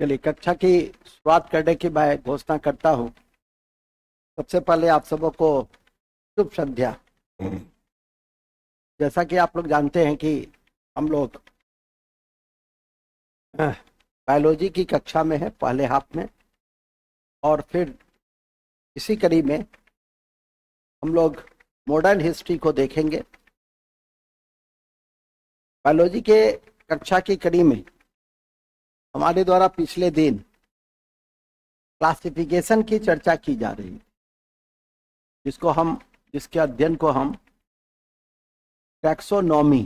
चलिए कक्षा की शुरुआत करने की मैं घोषणा करता हूँ। सबसे पहले आप सबों को शुभ संध्या। जैसा कि आप लोग जानते हैं कि हम लोग बायोलॉजी की कक्षा में है पहले हाफ में, और फिर इसी कड़ी में हम लोग मॉडर्न हिस्ट्री को देखेंगे। बायोलॉजी के कक्षा की कड़ी में हमारे द्वारा पिछले दिन क्लासिफिकेशन की चर्चा की जा रही है, जिसके अध्ययन को हम टैक्सोनॉमी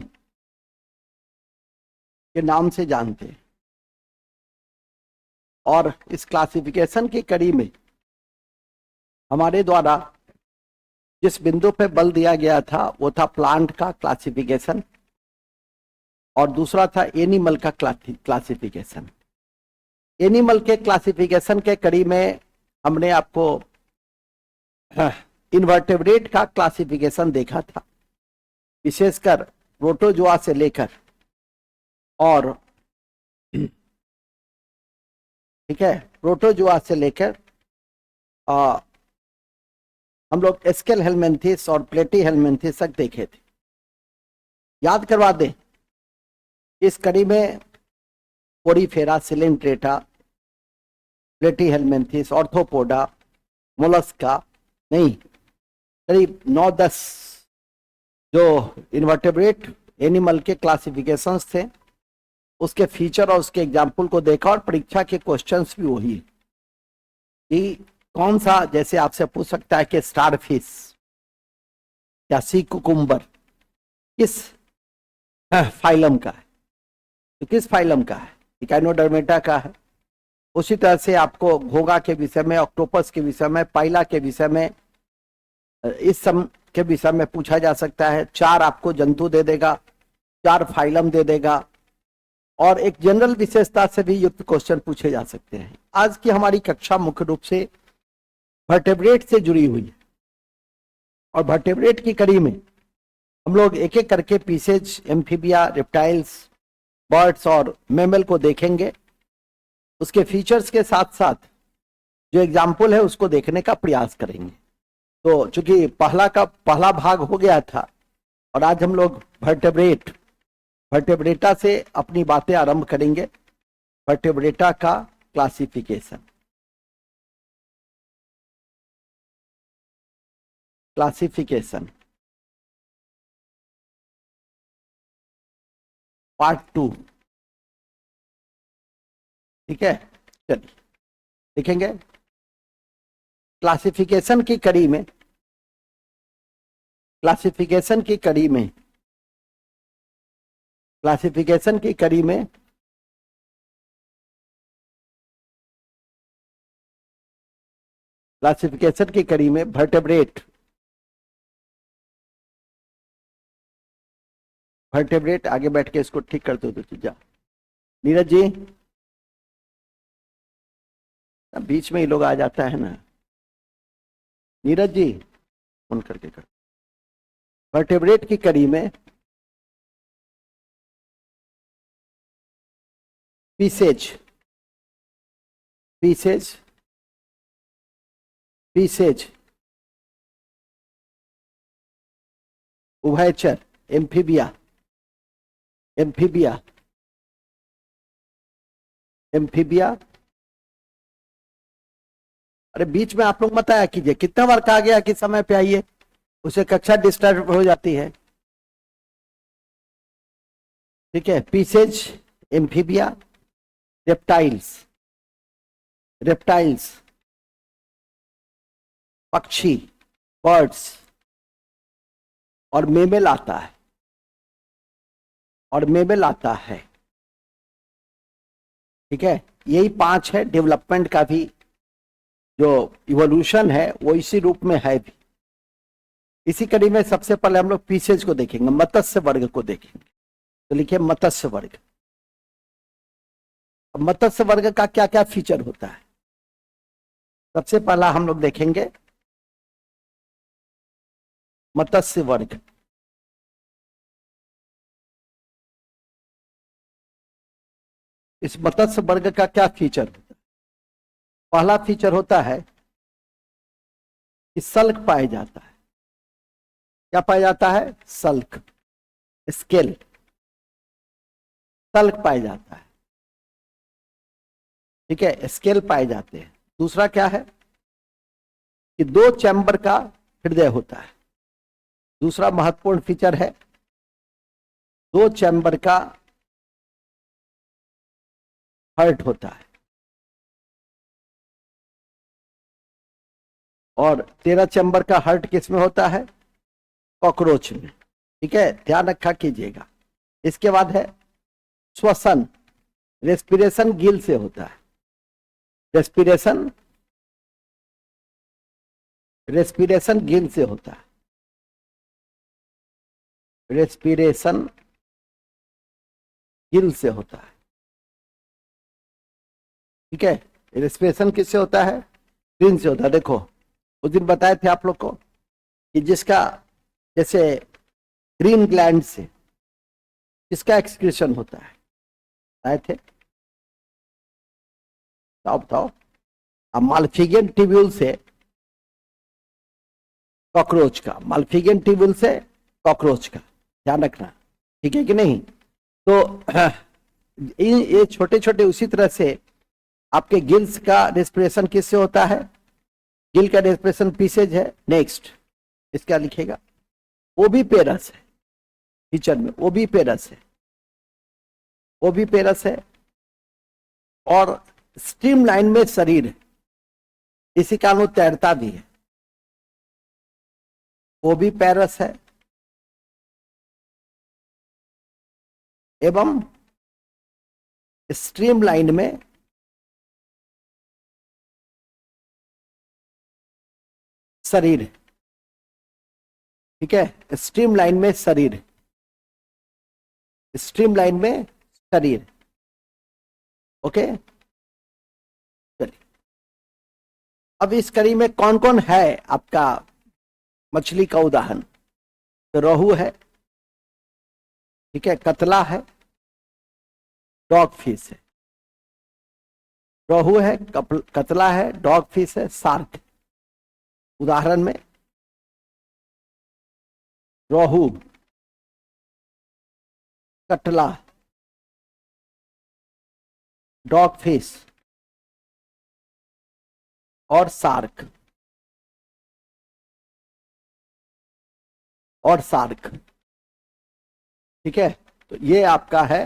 के नाम से जानते हैं। और इस क्लासिफिकेशन की कड़ी में हमारे द्वारा जिस बिंदु पे बल दिया गया था वो था प्लांट का क्लासिफिकेशन, और दूसरा था एनिमल का क्लासिफिकेशन। एनिमल के क्लासिफिकेशन के कड़ी में हमने आपको इन्वर्टेब्रेट का क्लासिफिकेशन देखा था, विशेषकर प्रोटोजोआ से लेकर, और ठीक है, प्रोटोजोआ से लेकर हम लोग एस्केल हेलमेंथिस और प्लेटी हेलमेंथिस तक देखे थे। याद करवा दें, इस कड़ी में पोरीफेरा, सिलेंट्रेटा, प्लेटी हेलमेंथिस, ऑर्थोपोडा, मोलस्का, नहीं करीब 9-10 जो इन्वर्टेब्रेट एनिमल के क्लासिफिकेशंस थे, उसके फीचर और उसके एग्जाम्पल को देखा। और परीक्षा के क्वेश्चंस भी वही कि कौन सा, जैसे आपसे पूछ सकता है कि स्टारफिश या सी कुकुम्बर किस फाइलम का है, तो किस फाइलम का है, इकाइनोडर्मेटा का है। उसी तरह से आपको घोंघा के विषय में, ऑक्टोपस के विषय में, पाइला के विषय में, इस सम के विषय में पूछा जा सकता है। 4 आपको जंतु दे देगा, 4 फाइलम दे देगा, और एक जनरल विशेषता से भी युक्त क्वेश्चन पूछे जा सकते हैं। आज की हमारी कक्षा मुख्य रूप से वर्टेब्रेट से जुड़ी हुई है, और वर्टेब्रेट की कड़ी में हम लोग एक एक करके पीसेज, एम्फीबिया, रेप्टाइल्स, बर्ड्स और मैमल को देखेंगे। उसके फीचर्स के साथ साथ जो एग्जाम्पल है उसको देखने का प्रयास करेंगे। तो चूंकि पहला भाग हो गया था, और आज हम लोग वर्टेब्रेटा से अपनी बातें आरंभ करेंगे। वर्टेब्रेटा का क्लासिफिकेशन, पार्ट 2, ठीक है। चलिए देखेंगे क्लासिफिकेशन की कड़ी में। क्लासिफिकेशन की कड़ी में वर्टेब्रेट आगे बैठ के इसको ठीक कर दो तो चीजा। नीरज जी, बीच में ही लोग आ जाता है ना। नीरज जी फोन करके कर। वर्टेब्रेट की कड़ी में पीसेज, उभयचर, एम्फीबिया, अरे बीच में आप लोग मत आया कीजिए। कितना बार कहा गया कि समय पे आइए, उसे कक्षा डिस्टर्ब हो जाती है। ठीक है, पीसेज, एम्फीबिया, रेप्टाइल्स, पक्षी, बर्ड्स, और मेमल आता है, ठीक है। यही 5 है। डेवलपमेंट का भी जो इवोल्यूशन है वो इसी रूप में है भी। इसी कड़ी में सबसे पहले हम लोग पीसेज को देखेंगे, मत्स्य वर्ग को देखेंगे। तो लिखिए मत्स्य वर्ग। अब मत्स्य वर्ग का क्या क्या फीचर होता है, सबसे पहला हम लोग देखेंगे मत्स्य वर्ग। इस मत्स्य वर्ग का क्या फीचर होता है? पहला फीचर होता है कि सल्क पाया जाता है। क्या पाया जाता है? सल्क, स्केल, सल्क पाया जाता है। ठीक है, स्केल पाए जाते हैं। दूसरा क्या है कि 2 चैम्बर का हृदय होता है। दूसरा महत्वपूर्ण फीचर है 2 चैम्बर का हार्ट होता है। और 13 चैम्बर का हार्ट किस में होता है? कॉकरोच में। ठीक है, ध्यान रखा कीजिएगा। इसके बाद है श्वसन, रेस्पिरेशन गिल से होता है। रेस्पिरेशन गिल से होता है। रेस्पिरेशन गिल से होता है। ठीक है, रेस्पिरेशन किससे होता है? ग्रीन से होता है। देखो उस दिन बताए थे आप लोग को कि जिसका जैसे ग्रीन ग्लैंड से किसका एक्सक्रीशन होता है, बताए थे? बताओ। अब माल्फिगियन ट्यूब्यूल से कॉकरोच का, माल्फिगियन ट्यूब्यूल से कॉकरोच का, ध्यान रखना। ठीक है कि नहीं? तो ये छोटे छोटे उसी तरह से आपके गिल्स का रेस्पिरेशन किससे होता है? गिल का रेस्पिरेशन पीसेज है। नेक्स्ट इसका लिखेगा ओविपेरस है। फीचर में ओविपेरस है, ओविपेरस है और स्ट्रीमलाइन में शरीर है। इसी कारण वो तैरता भी है। ओविपेरस है एवं स्ट्रीमलाइन में शरीर है। ठीक है, स्ट्रीमलाइन में शरीर, स्ट्रीमलाइन में शरीर। ओके, चलिए अब इस कड़ी में कौन कौन है आपका मछली का उदाहरण? तो रोहू है, ठीक है, कतला है, डॉग फिश है। रोहू है, कतला है, डॉग फिश है, शार्क। उदाहरण में रोहू, कटला, डॉग फिश और शार्क, ठीक है। तो ये आपका है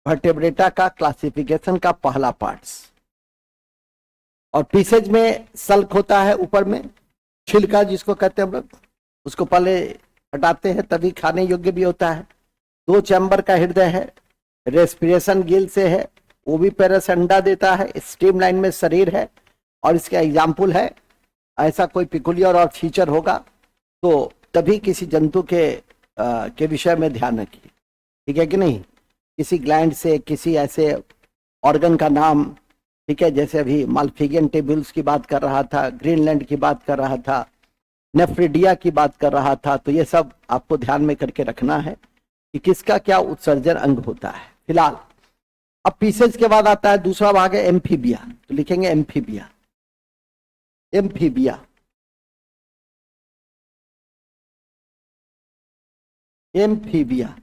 वर्टेब्रेटा का क्लासिफिकेशन का पहला पार्ट्स। और पीसेज में सल्क होता है, ऊपर में छिलका जिसको कहते हैं हम लोग, उसको पहले हटाते हैं तभी खाने योग्य भी होता है। 2 चैम्बर का हृदय है, रेस्पिरेशन गिल से है, ओविपेरस अंडा देता है, स्ट्रीमलाइन में शरीर है। और इसका एग्जाम्पल है, ऐसा कोई पिकुलियर और फीचर होगा तो तभी किसी जंतु के विषय में ध्यान रखिए। ठीक है कि नहीं? किसी ग्लैंड से, किसी ऐसे ऑर्गन का नाम, ठीक है, जैसे अभी माल्फिगियन टेबल्स की बात कर रहा था, ग्रीनलैंड की बात कर रहा था, नेफ्रिडिया की बात कर रहा था, तो ये सब आपको ध्यान में करके रखना है कि किसका क्या उत्सर्जन अंग होता है। फिलहाल अब पीसेज के बाद आता है दूसरा भाग है एम्फीबिया। तो लिखेंगे एम्फीबिया। एम्फीबिया, एम्फीबिया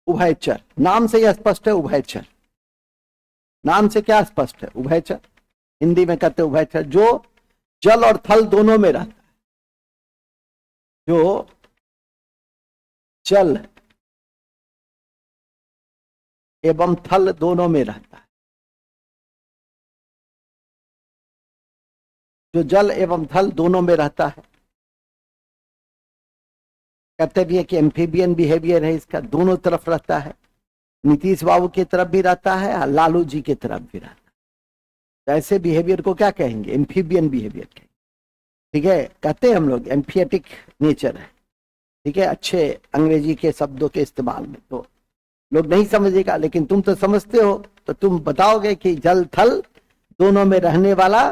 उभयचर। नाम से यह स्पष्ट है, उभयचर। नाम से क्या स्पष्ट है? उभयचर। हिंदी में कहते हैं उभयचर, जो जल और थल दोनों में रहता है। जो जल एवं थल दोनों में रहता है। जो जल एवं थल दोनों में रहता है। कहते भी है कि एम्फीबियन बिहेवियर है इसका, दोनों तरफ रहता है। नीतीश बाबू की तरफ भी रहता है और लालू जी की तरफ भी रहता है। तो ऐसे बिहेवियर को क्या कहेंगे? एम्फीबियन बिहेवियर कहेंगे। ठीक है, कहते हैं हम लोग एम्फिएटिक नेचर है। ठीक है, अच्छे अंग्रेजी के शब्दों के इस्तेमाल में तो लोग नहीं समझेगा, लेकिन तुम तो समझते हो, तो तुम बताओगे कि जल थल दोनों में रहने वाला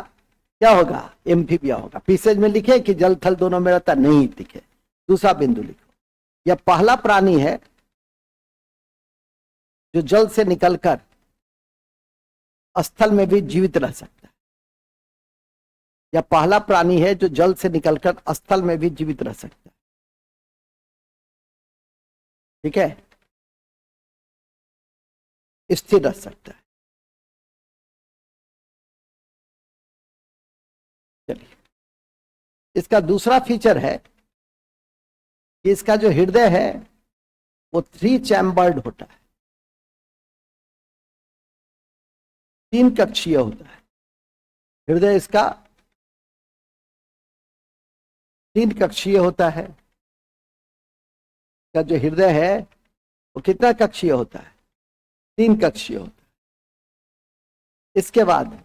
क्या होगा, एम्फीबिया होगा। पीसेज में लिखे कि जल थल दोनों में रहता, नहीं दिखे। दूसरा बिंदु लिखो, यह पहला प्राणी है जो जल से निकलकर स्थल में भी जीवित रह सकता है। यह पहला प्राणी है जो जल से निकलकर स्थल में भी जीवित रह सकता है। ठीक है, स्थिर रह सकता है। चलिए, इसका दूसरा फीचर है कि इसका जो हृदय है वो 3 चैम्बर्ड होता है, 3 कक्षीय होता है। हृदय इसका 3 कक्षीय होता है। का जो हृदय है वो कितना कक्षीय होता है, 3 कक्षीय होता है। इसके बाद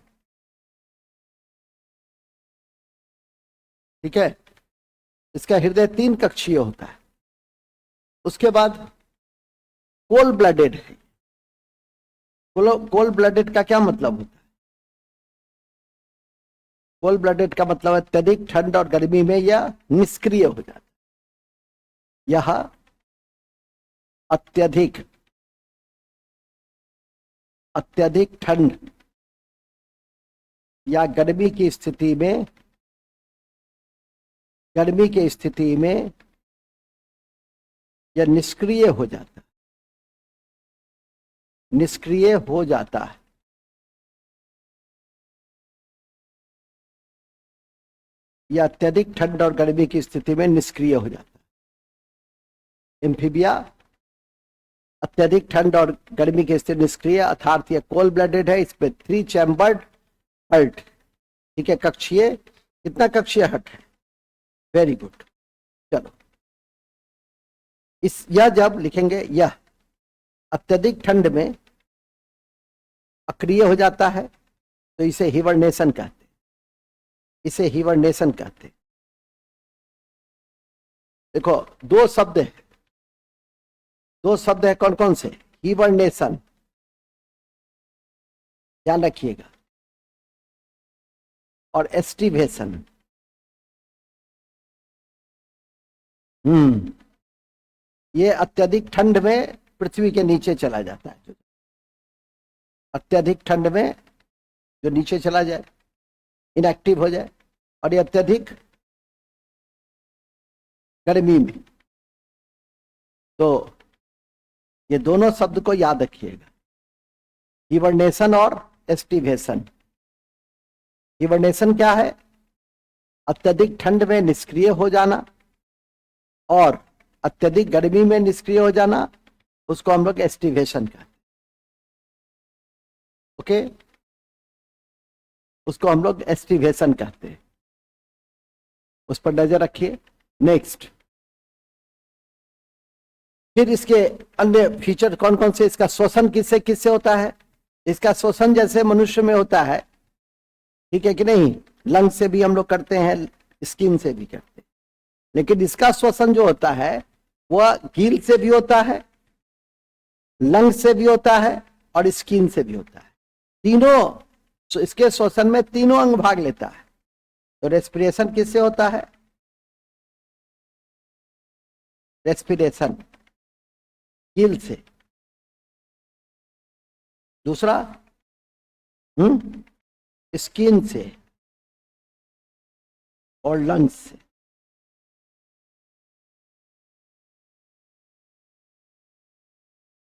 ठीक है, इसका हृदय 3 कक्षीय होता है। उसके बाद कोल्ड ब्लडेड है। कोल्ड ब्लडेड का क्या मतलब होता है, कोल्ड ब्लडेड का मतलब अत्यधिक ठंड और गर्मी में यह निष्क्रिय हो जाता है। यह अत्यधिक ठंड या गर्मी की स्थिति में यह निष्क्रिय हो जाता है, निष्क्रिय हो जाता है। यह अत्यधिक ठंड और गर्मी की स्थिति में निष्क्रिय हो जाता है। एम्फीबिया अत्यधिक ठंड और गर्मी की स्थिति निष्क्रिय, अर्थात यह कोल्ड ब्लडेड है। इस पे 3 चैम्बर्ड हर्ट, ठीक है, कक्षीय। कितना कक्षीय हर्ट है, वेरी गुड। चलो, यह जब लिखेंगे, यह अत्यधिक ठंड में अक्रिय हो जाता है तो इसे हिबरनेशन कहते हैं, इसे हिबरनेशन कहते हैं। देखो, 2 शब्द है, 2 शब्द है, कौन कौन से, हिबरनेशन, ध्यान रखिएगा, और एस्टिवेशन। ये अत्यधिक ठंड में पृथ्वी के नीचे चला जाता है। अत्यधिक ठंड में जो नीचे चला जाए, इनएक्टिव हो जाए, और ये अत्यधिक गर्मी में। तो ये दोनों शब्द को याद रखिएगा, हिबरनेशन और एस्टिवेशन। हिबरनेशन क्या है, अत्यधिक ठंड में निष्क्रिय हो जाना, और अत्यधिक गर्मी में निष्क्रिय हो जाना, उसको हम लोग एस्टिवेशन कहते हैं। ओके, उसको हम लोग एस्टिवेशन कहते हैं, उस पर नजर रखिए। नेक्स्ट, फिर इसके अन्य फीचर कौन कौन से, इसका श्वसन किससे किससे होता है। इसका श्वसन जैसे मनुष्य में होता है, ठीक है कि नहीं, लंग से भी हम लोग करते हैं, स्किन से भी करते हैं, लेकिन इसका श्वसन जो होता है वह गिल से भी होता है, लंग से भी होता है, और स्किन से भी होता है। तीनों, इसके श्वसन में तीनों अंग भाग लेता है। तो रेस्पिरेशन किससे होता है, रेस्पिरेशन गिल से। दूसरा स्किन से और लंग्स से।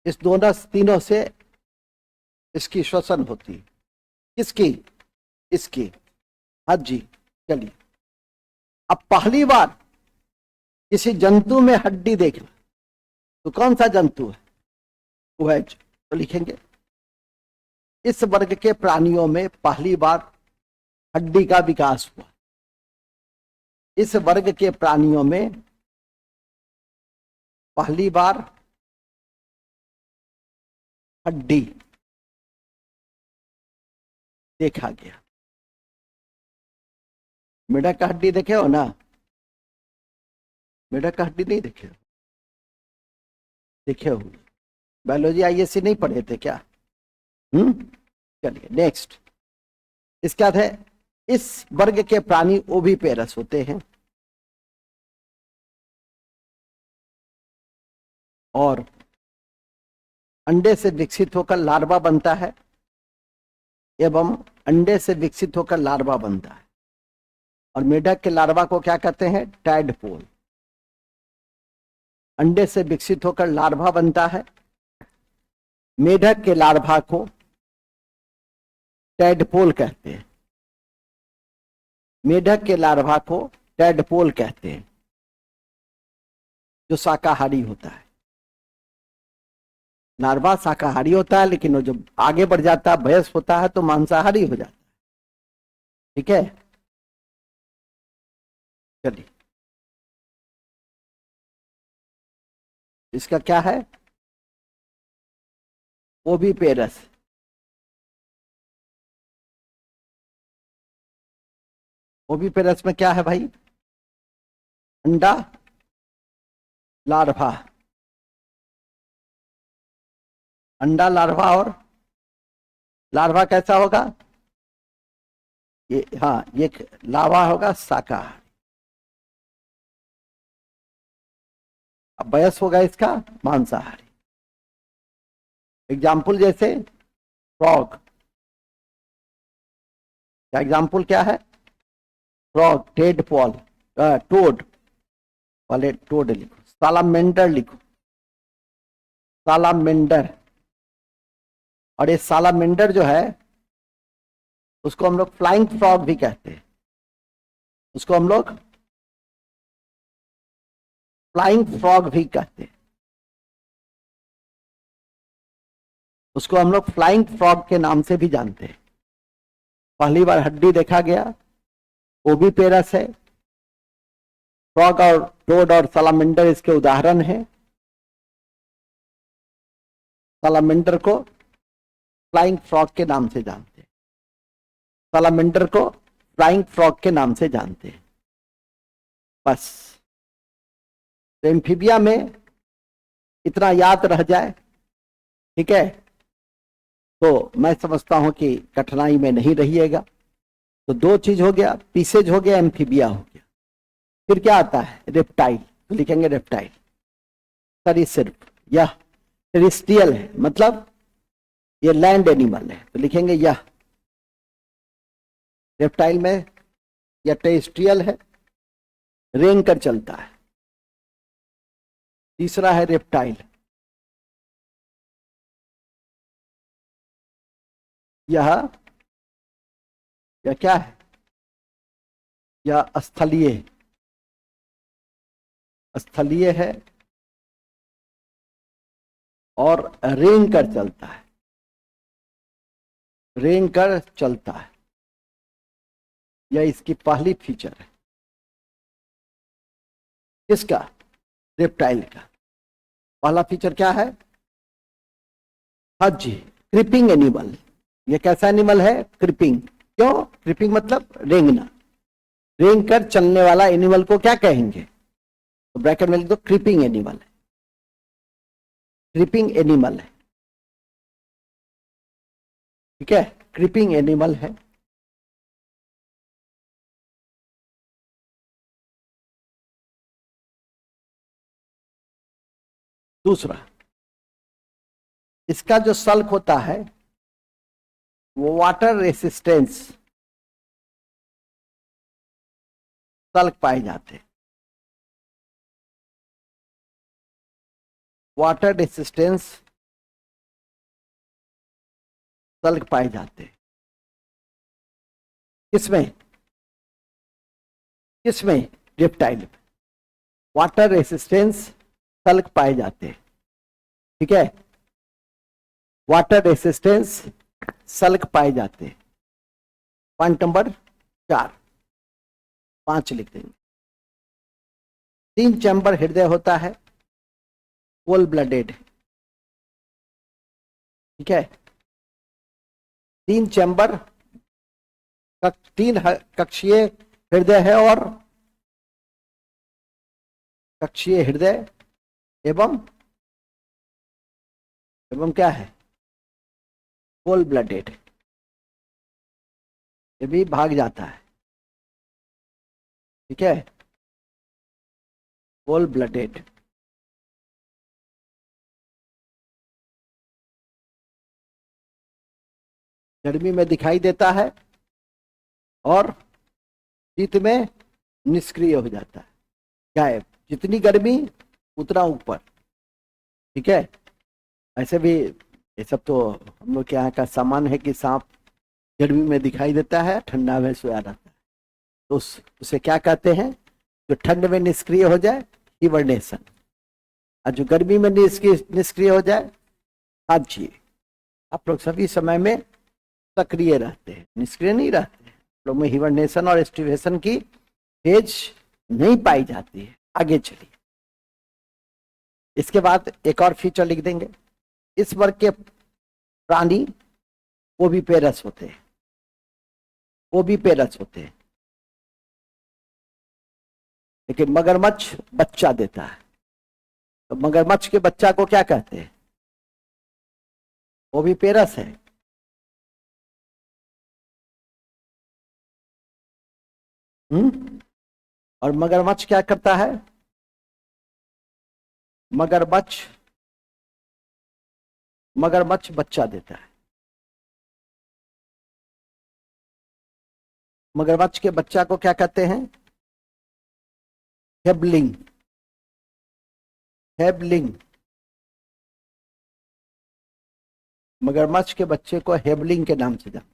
इस दोनों तीनों से इसकी श्वसन होती है। किसकी, इसकी। हाँ जी, चलिए, अब पहली बार किसी जंतु में हड्डी देखना, तो कौन सा जंतु है, वो है, तो लिखेंगे इस वर्ग के प्राणियों में पहली बार हड्डी का विकास हुआ। इस वर्ग के प्राणियों में पहली बार हड्डी देखा गया। मेढक का हड्डी देखे हो ना, मेढक का हड्डी नहीं देखे हो, देखे हो, बायोलॉजी आईएससी नहीं पढ़े थे क्या। चलिए नेक्स्ट, इसके बाद है इस वर्ग के प्राणी ओविपेरस होते हैं और अंडे से विकसित होकर लार्वा बनता है एवं अंडे से विकसित होकर लार्वा बनता है। और मेढक के लार्वा को क्या कहते हैं? टैडपोल। अंडे से विकसित होकर लार्वा बनता है, मेढक के लार्वा को टैडपोल कहते हैं। मेढक के लार्वा को टैडपोल कहते हैं, जो शाकाहारी होता है। लार्वा शाकाहारी होता है, लेकिन वो जब आगे बढ़ जाता है, वयस्क होता है, तो मांसाहारी हो जाता है। ठीक है, चलिए इसका क्या है? ओविपेरस। ओविपेरस में क्या है भाई? अंडा, लार्वा, अंडा, लार्वा। और लार्वा कैसा होगा? ये, हाँ, ये लार्वा होगा शाकाहारी। अब वयस्क होगा इसका मांसाहारी। एग्जाम्पल जैसे फ्रॉग। क्या एग्जाम्पल क्या है? फ्रॉग, टेडपोल, टोड, पहले टोड लिखो, सालामेंडर लिखो, सालामेंडर। और ये सालामेंडर जो है उसको हम लोग फ्लाइंग फ्रॉग भी कहते हैं। उसको हम लोग फ्लाइंग फ्रॉग भी कहते हैं। उसको हम लोग फ्लाइंग फ्रॉग के नाम से भी जानते हैं। पहली बार हड्डी देखा गया, ओविपेरस है। फ्रॉग और टोड और सालामेंडर इसके उदाहरण हैं। सालामेंडर को फ्लाइंग फ्रॉग के नाम से जानते हैं। सालामेंडर को फ्लाइंग फ्रॉग के नाम से जानते हैं। बस, तो एम्फीबिया में इतना याद रह जाए, ठीक है, तो मैं समझता हूं कि कठिनाई में नहीं रहिएगा। तो दो चीज हो गया, पीसेज हो गया, एम्फीबिया हो गया। फिर क्या आता है? रेप्टाइल। तो लिखेंगे रेप्टाइल। सरीसृप, यह टेरेस्ट्रियल है, मतलब ये लैंड एनिमल है, तो लिखेंगे यह रेप्टाइल में यह टेरेस्ट्रियल है, रेंग कर चलता है। तीसरा है रेप्टाइल, यह क्या है? यह स्थलीय, स्थलीय है और रेंग कर चलता है, रेंग कर चलता है। यह इसकी पहली फीचर है। किसका? रेप्टाइल का पहला फीचर क्या है? हज, क्रीपिंग एनिमल। यह कैसा एनिमल है? क्रीपिंग। क्यों क्रीपिंग? मतलब रेंगना, रेंग कर चलने वाला एनिमल को क्या कहेंगे? तो ब्रैकेट में लिख दो, क्रीपिंग एनिमल है। क्रीपिंग एनिमल है, ठीक है, क्रीपिंग एनिमल है। दूसरा, इसका जो सल्क होता है वो वाटर रेसिस्टेंस सल्क पाए जाते हैं। वाटर रेसिस्टेंस सल्क पाए जाते हैं। किसमें? किसमें? रेप्टाइल में वाटर रेसिस्टेंस सल्क पाए जाते हैं, ठीक है, वाटर रेसिस्टेंस सल्क पाए जाते हैं। पॉइंट नंबर 4, 5 लिख देंगे। 3 चैम्बर हृदय होता है, कोल ब्लडेड, ठीक है। 3 चैम्बर, 3 कक्षीय हृदय है और कक्षीय हृदय एवं क्या है? कोल ब्लडेड ये भी भाग जाता है, ठीक है, कोल्ड ब्लडेड। गर्मी में दिखाई देता है और शीत में निष्क्रिय हो जाता है, गायब। जितनी गर्मी उतना ऊपर, ठीक है। ऐसे भी ये सब तो हम लोग के यहाँ का सामान है कि सांप गर्मी में दिखाई देता है, ठंडा में सोया रहता है। तो उसे क्या कहते हैं? जो ठंड में निष्क्रिय हो जाए, हिबरनेशन। और जो गर्मी में निष्क्रिय हो जाए, हाजी। आप लोग सभी समय में सक्रिय रहते हैं, निष्क्रिय नहीं रहते हैं। लोग में हिबरनेशन और एस्टिवेशन की फेज नहीं पाई जाती है। आगे चलिए, इसके बाद एक और फीचर लिख देंगे। इस वर्ग के प्राणी वो भी पेरस होते हैं, वो भी पेरस होते हैं, लेकिन मगरमच्छ बच्चा देता है। तो मगरमच्छ के बच्चा को क्या कहते हैं? वो भी पेरस है। और मगरमच्छ क्या करता है? मगरमच्छ बच्चा देता है। मगरमच्छ के बच्चा को क्या कहते हैं? हेबलिंग। हेबलिंग। मगरमच्छ के बच्चे को हेबलिंग के नाम से जानते हैं।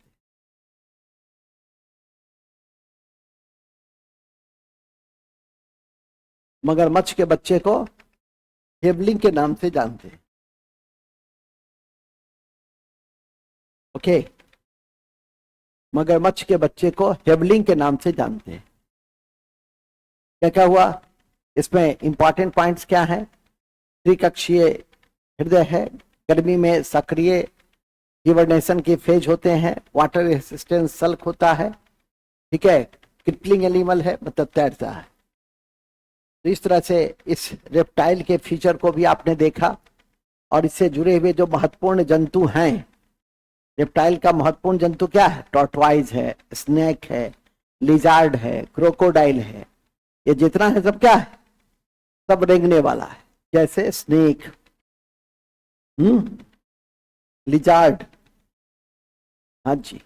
मगरमच्छ के बच्चे को हेबलिंग के नाम से जानते हैं। ओके, मगरमच्छ के बच्चे को हेबलिंग के नाम से जानते हैं। क्या क्या हुआ इसमें? इंपॉर्टेंट पॉइंट्स क्या है? त्रिकक्षीय हृदय है, गर्मी में सक्रिय हिबरनेशन की फेज होते हैं, वाटर रेसिस्टेंस सल्क होता है, ठीक है, क्रिपलिंग एनिमल है, मतलब तैरता है। तो इस तरह से इस रेप्टाइल के फीचर को भी आपने देखा। और इससे जुड़े हुए जो महत्वपूर्ण जंतु हैं, रेप्टाइल का महत्वपूर्ण जंतु क्या है? टॉर्टवाइज है, स्नेक है, लिजार्ड है, क्रोकोडाइल है। ये जितना है सब क्या है? सब रेंगने वाला है। जैसे स्नेक, लिजार्ड, हाँ जी।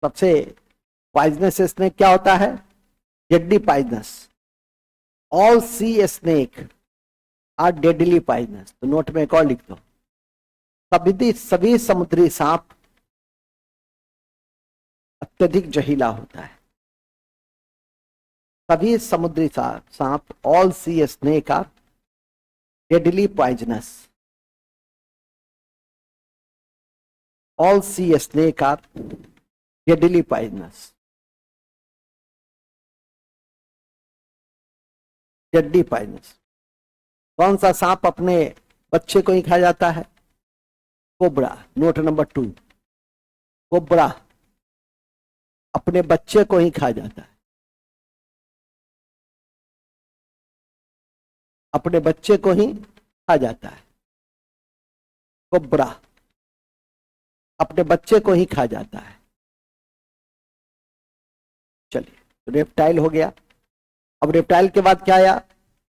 सबसे पॉइजनस स्नेक क्या होता है? Deadly poisonous. All sea snake are deadly poisonous. तो नोट में एक और लिख दो, सभी समुद्री सांप अत्यधिक जहरीला होता है। सभी समुद्री सांप, all sea snake are deadly poisonous. All sea snake are deadly poisonous. Deadly poisonous. कौन सा सांप अपने बच्चे को ही खा जाता है? कोबरा। नोट नंबर 2, कोबरा अपने बच्चे को ही खा जाता है। अपने बच्चे को ही खा जाता है। कोबरा अपने बच्चे को ही खा जाता है। चलिए, तो रेप्टाइल हो गया। अब रेप्टाइल के बाद क्या आया?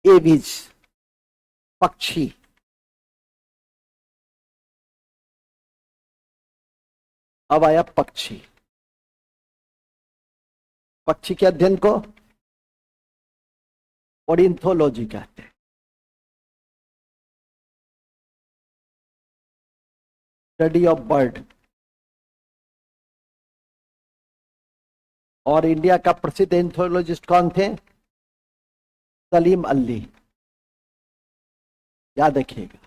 एविज, पक्षी। अब आया पक्षी। पक्षी के अध्ययन को ऑर्निथोलॉजी कहते हैं। Study of bird. और इंडिया का प्रसिद्ध एंथोलॉजिस्ट कौन थे? सलीम अली। याद रखिएगा,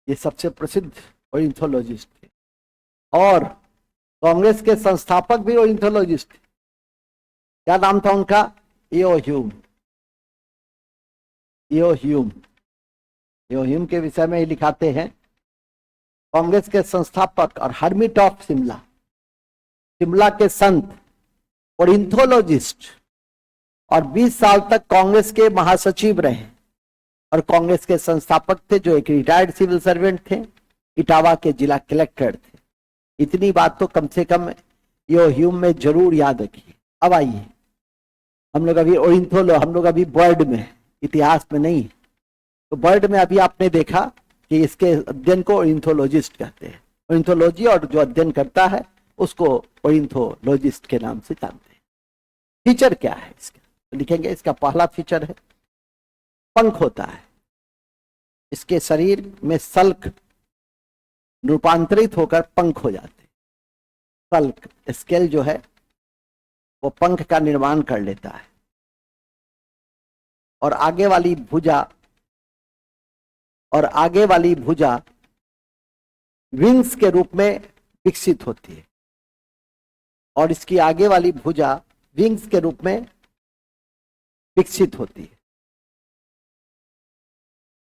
ये सबसे प्रसिद्ध ऑर्निथोलॉजिस्ट थे। और कांग्रेस के संस्थापक भी ऑर्निथोलॉजिस्ट थे। क्या नाम था उनका? A O Hume. A O Hume. A O Hume के विषय में ही लिखाते हैं। कांग्रेस के संस्थापक और हर्मिट ऑफ शिमला, शिमला के संत, ऑर्निथोलॉजिस्ट, और 20 साल तक कांग्रेस के महासचिव रहे और कांग्रेस के संस्थापक थे, जो एक रिटायर्ड सिविल सर्वेंट थे, इटावा के जिला कलेक्टर थे। इतनी बात तो कम से कम यो ह्यूम में जरूर याद रखिए। अब आइए, हम लोग अभी ओरिंथोलो, हम लोग अभी बर्ड में, इतिहास में नहीं। तो बर्ड में अभी आपने देखा कि इसके अध्ययन को ओरिंथोलॉजिस्ट कहते हैं। ओरिंथोलॉजी और जो अध्ययन करता है उसको ओरिंथोलॉजिस्ट के नाम से जानते हैं। फीचर क्या है इसका, तो लिखेंगे इसका पहला फीचर है पंख होता है। इसके शरीर में सल्क रूपांतरित होकर पंख हो जाते हैं। सल्क स्केल जो है वो पंख का निर्माण कर लेता है, और आगे वाली भुजा विंग्स के रूप में विकसित होती है, और इसकी आगे वाली भुजा विंग्स के रूप में विकसित होती है।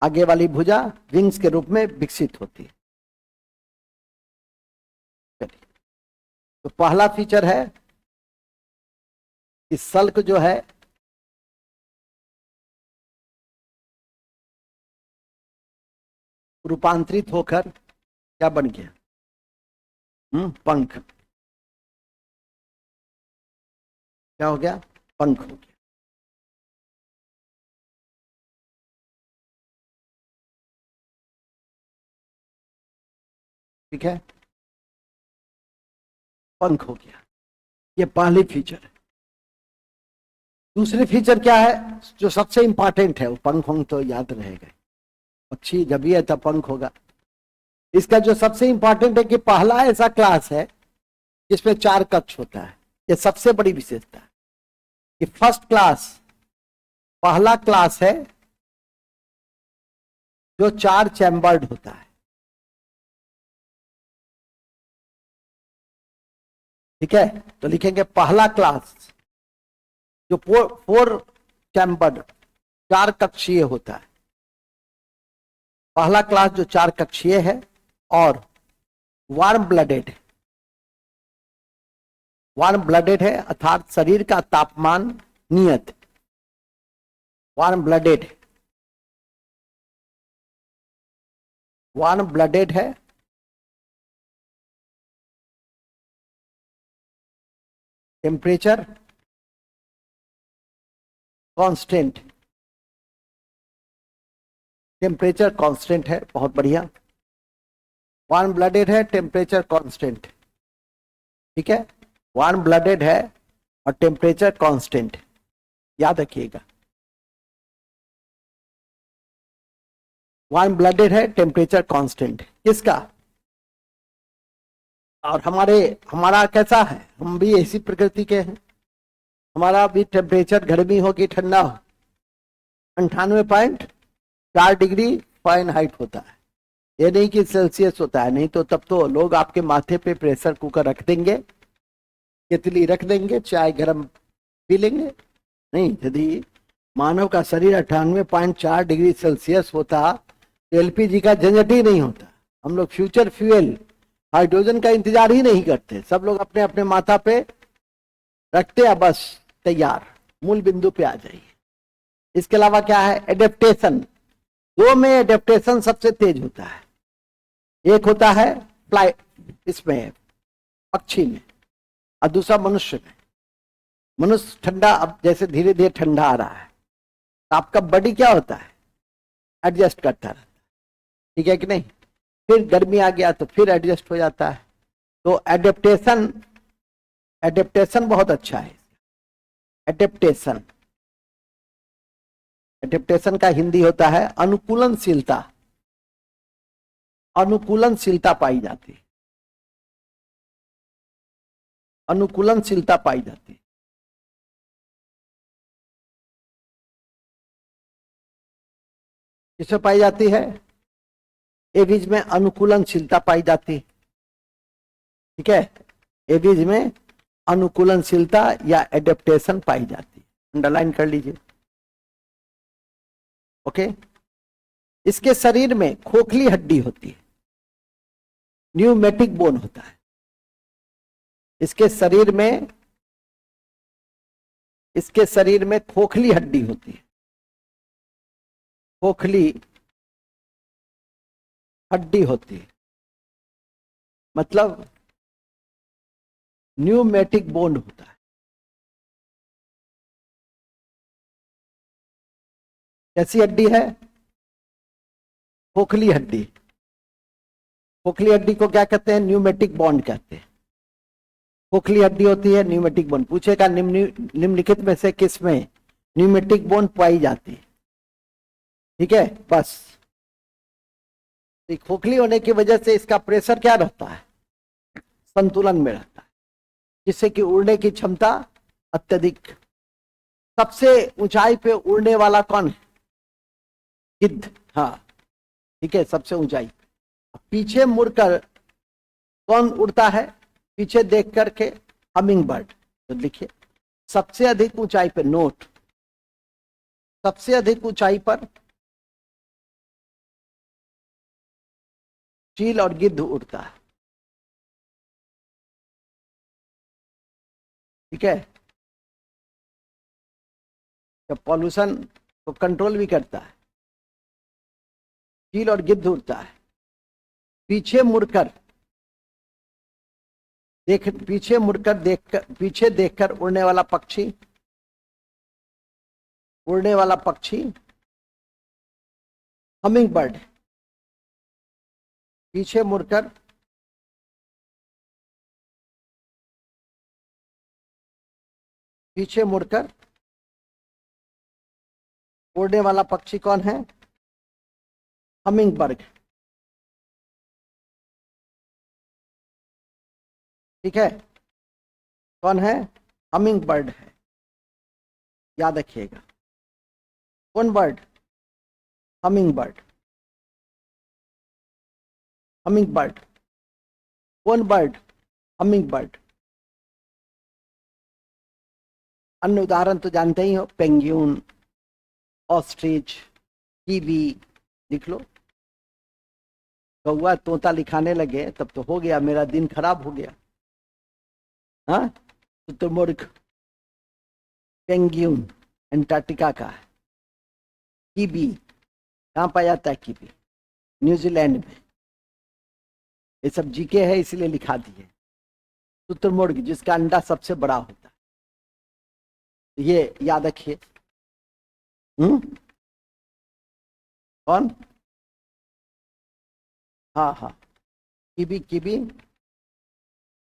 आगे वाली भुजा विंग्स के रूप में विकसित होती है। चलिए, तो पहला फीचर है कि सल्क जो है रूपांतरित होकर क्या बन गया, पंख। क्या हो गया, पंख हो गया। ठीक है, पंख हो गया, ये पहली फीचर है। दूसरी फीचर क्या है जो सबसे इंपॉर्टेंट है, वो पंख होंगे तो याद रहेगा, पक्षी जब भी है तब पंख होगा। इसका जो सबसे इंपॉर्टेंट है कि पहला ऐसा क्लास है जिसमें 4 कक्ष होता है। ये सबसे बड़ी विशेषता है कि फर्स्ट क्लास, पहला क्लास है जो 4 चैम्बर्ड होता है। ठीक है, तो लिखेंगे पहला क्लास जो 4 चैम्बर्ड, 4 कक्षीय होता है। पहला क्लास जो 4 कक्षीय है और वार्म ब्लडेड है। वार्म ब्लडेड है अर्थात शरीर का तापमान नियत, वार्म ब्लडेड है। वार्म ब्लडेड है, टेम्परेचर कांस्टेंट, टेम्परेचर कांस्टेंट है, बहुत बढ़िया। वार्म ब्लडेड है, टेम्परेचर कांस्टेंट। ठीक है, वार्म ब्लडेड है और टेम्परेचर कांस्टेंट, याद रखिएगा। वार्म ब्लडेड है, टेम्परेचर कांस्टेंट किसका, और हमारा कैसा है, हम भी ऐसी प्रकृति के हैं। हमारा भी टेम्परेचर गर्मी हो कि ठंडा हो 98.4 डिग्री फ़ारेनहाइट होता है। ये नहीं कि सेल्सियस होता है, नहीं तो तब तो लोग आपके माथे पे प्रेशर कुकर रख देंगे, केतली रख देंगे, चाय गर्म पी लेंगे। नहीं, यदि मानव का शरीर 98.4 डिग्री सेल्सियस होता तो एलपीजी का झंझट ही नहीं होता। हम लोग फ्यूचर फ्यूल हाइड्रोजन का इंतजार ही नहीं करते, सब लोग अपने अपने माथा पे रखते हैं, बस तैयार, मूल बिंदु पे आ जाइए। इसके अलावा क्या है, एडेप्टेशन। 2 में एडेप्टेशन सबसे तेज होता है। एक होता है फ्लाई, इसमें पक्षी में, और दूसरा मनुष्य में। मनुष्य ठंडा, अब जैसे धीरे धीरे ठंडा आ रहा है तो आपका बॉडी क्या होता है, एडजस्ट करता रहता है। ठीक है कि नहीं, फिर गर्मी आ गया तो फिर एडजस्ट हो जाता है। तो एडेप्टेशन बहुत अच्छा है। एडेप्टेशन, एडेप्टेशन का हिंदी होता है अनुकूलनशीलता। अनुकूलनशीलता पाई जाती है, अनुकूलनशीलता पाई जाती है। किसमें पाई जाती है, एविज में अनुकूलनशीलता पाई जाती है। ठीक है, एविज में अनुकूलनशीलता या एडेप्टेशन पाई जाती है, अंडरलाइन कर लीजिए। ओके, इसके शरीर में खोखली हड्डी होती है, न्यूमेटिक बोन होता है। इसके शरीर में खोखली हड्डी होती है, खोखली हड्डी होती है, मतलब न्यूमेटिक बोन होता है। कैसी हड्डी है? खोखली हड्डी। खोखली हड्डी को क्या कहते हैं? न्यूमेटिक बॉन्ड कहते हैं। खोखली हड्डी होती है न्यूमेटिक बोन। पूछेगा निम्नलिखित में से किस में न्यूमेटिक बोन पाई जाती है? ठीक है, बस। खोखली होने की वजह से इसका प्रेशर क्या रहता है? संतुलन में रहता है, जिससे कि उड़ने की क्षमता अत्यधिक। सबसे ऊंचाई पे उड़ने वाला कौन है? गिद्ध। हाँ, ठीक है, सबसे ऊंचाई। पीछे मुड़कर कौन उड़ता है? पीछे देख करके हमिंग बर्ड। तो लिखिए, सबसे अधिक ऊंचाई पर, नोट, सबसे अधिक ऊंचाई पर चील और गिद्ध उड़ता है। ठीक है, जब पॉल्यूशन को कंट्रोल भी करता है। चील और गिद्ध उड़ता है। पीछे मुड़कर पीछे मुड़कर देखकर, पीछे देखकर उड़ने वाला पक्षी, उड़ने वाला पक्षी हमिंग बर्ड। पीछे मुड़कर पीछे मुड़कर उड़ने वाला पक्षी कौन है? Humming bird. ठीक है, कौन है? हमिंग बर्ड है, याद रखिएगा। कौन bird? Humming bird. Humming bird. कौन बर्ड? Humming bird. अन्य उदाहरण तो जानते ही हो, पेंगुइन, ऑस्ट्रिच, कीवी। लिख लो। कौवा तोता लिखाने लगे तब तो हो गया, मेरा दिन खराब हो गया। हाँ, तो मूर्ख। पेंगुइन अंटार्कटिका का है। कीवी कहाँ पाया जाता है? कीवी न्यूजीलैंड में। ये सब जीके है इसलिए लिखा दिए। शुतुरमुर्ग, जिसका अंडा सबसे बड़ा होता है, ये याद रखिए। कौन? हाँ हाँ, कीवी, कीवी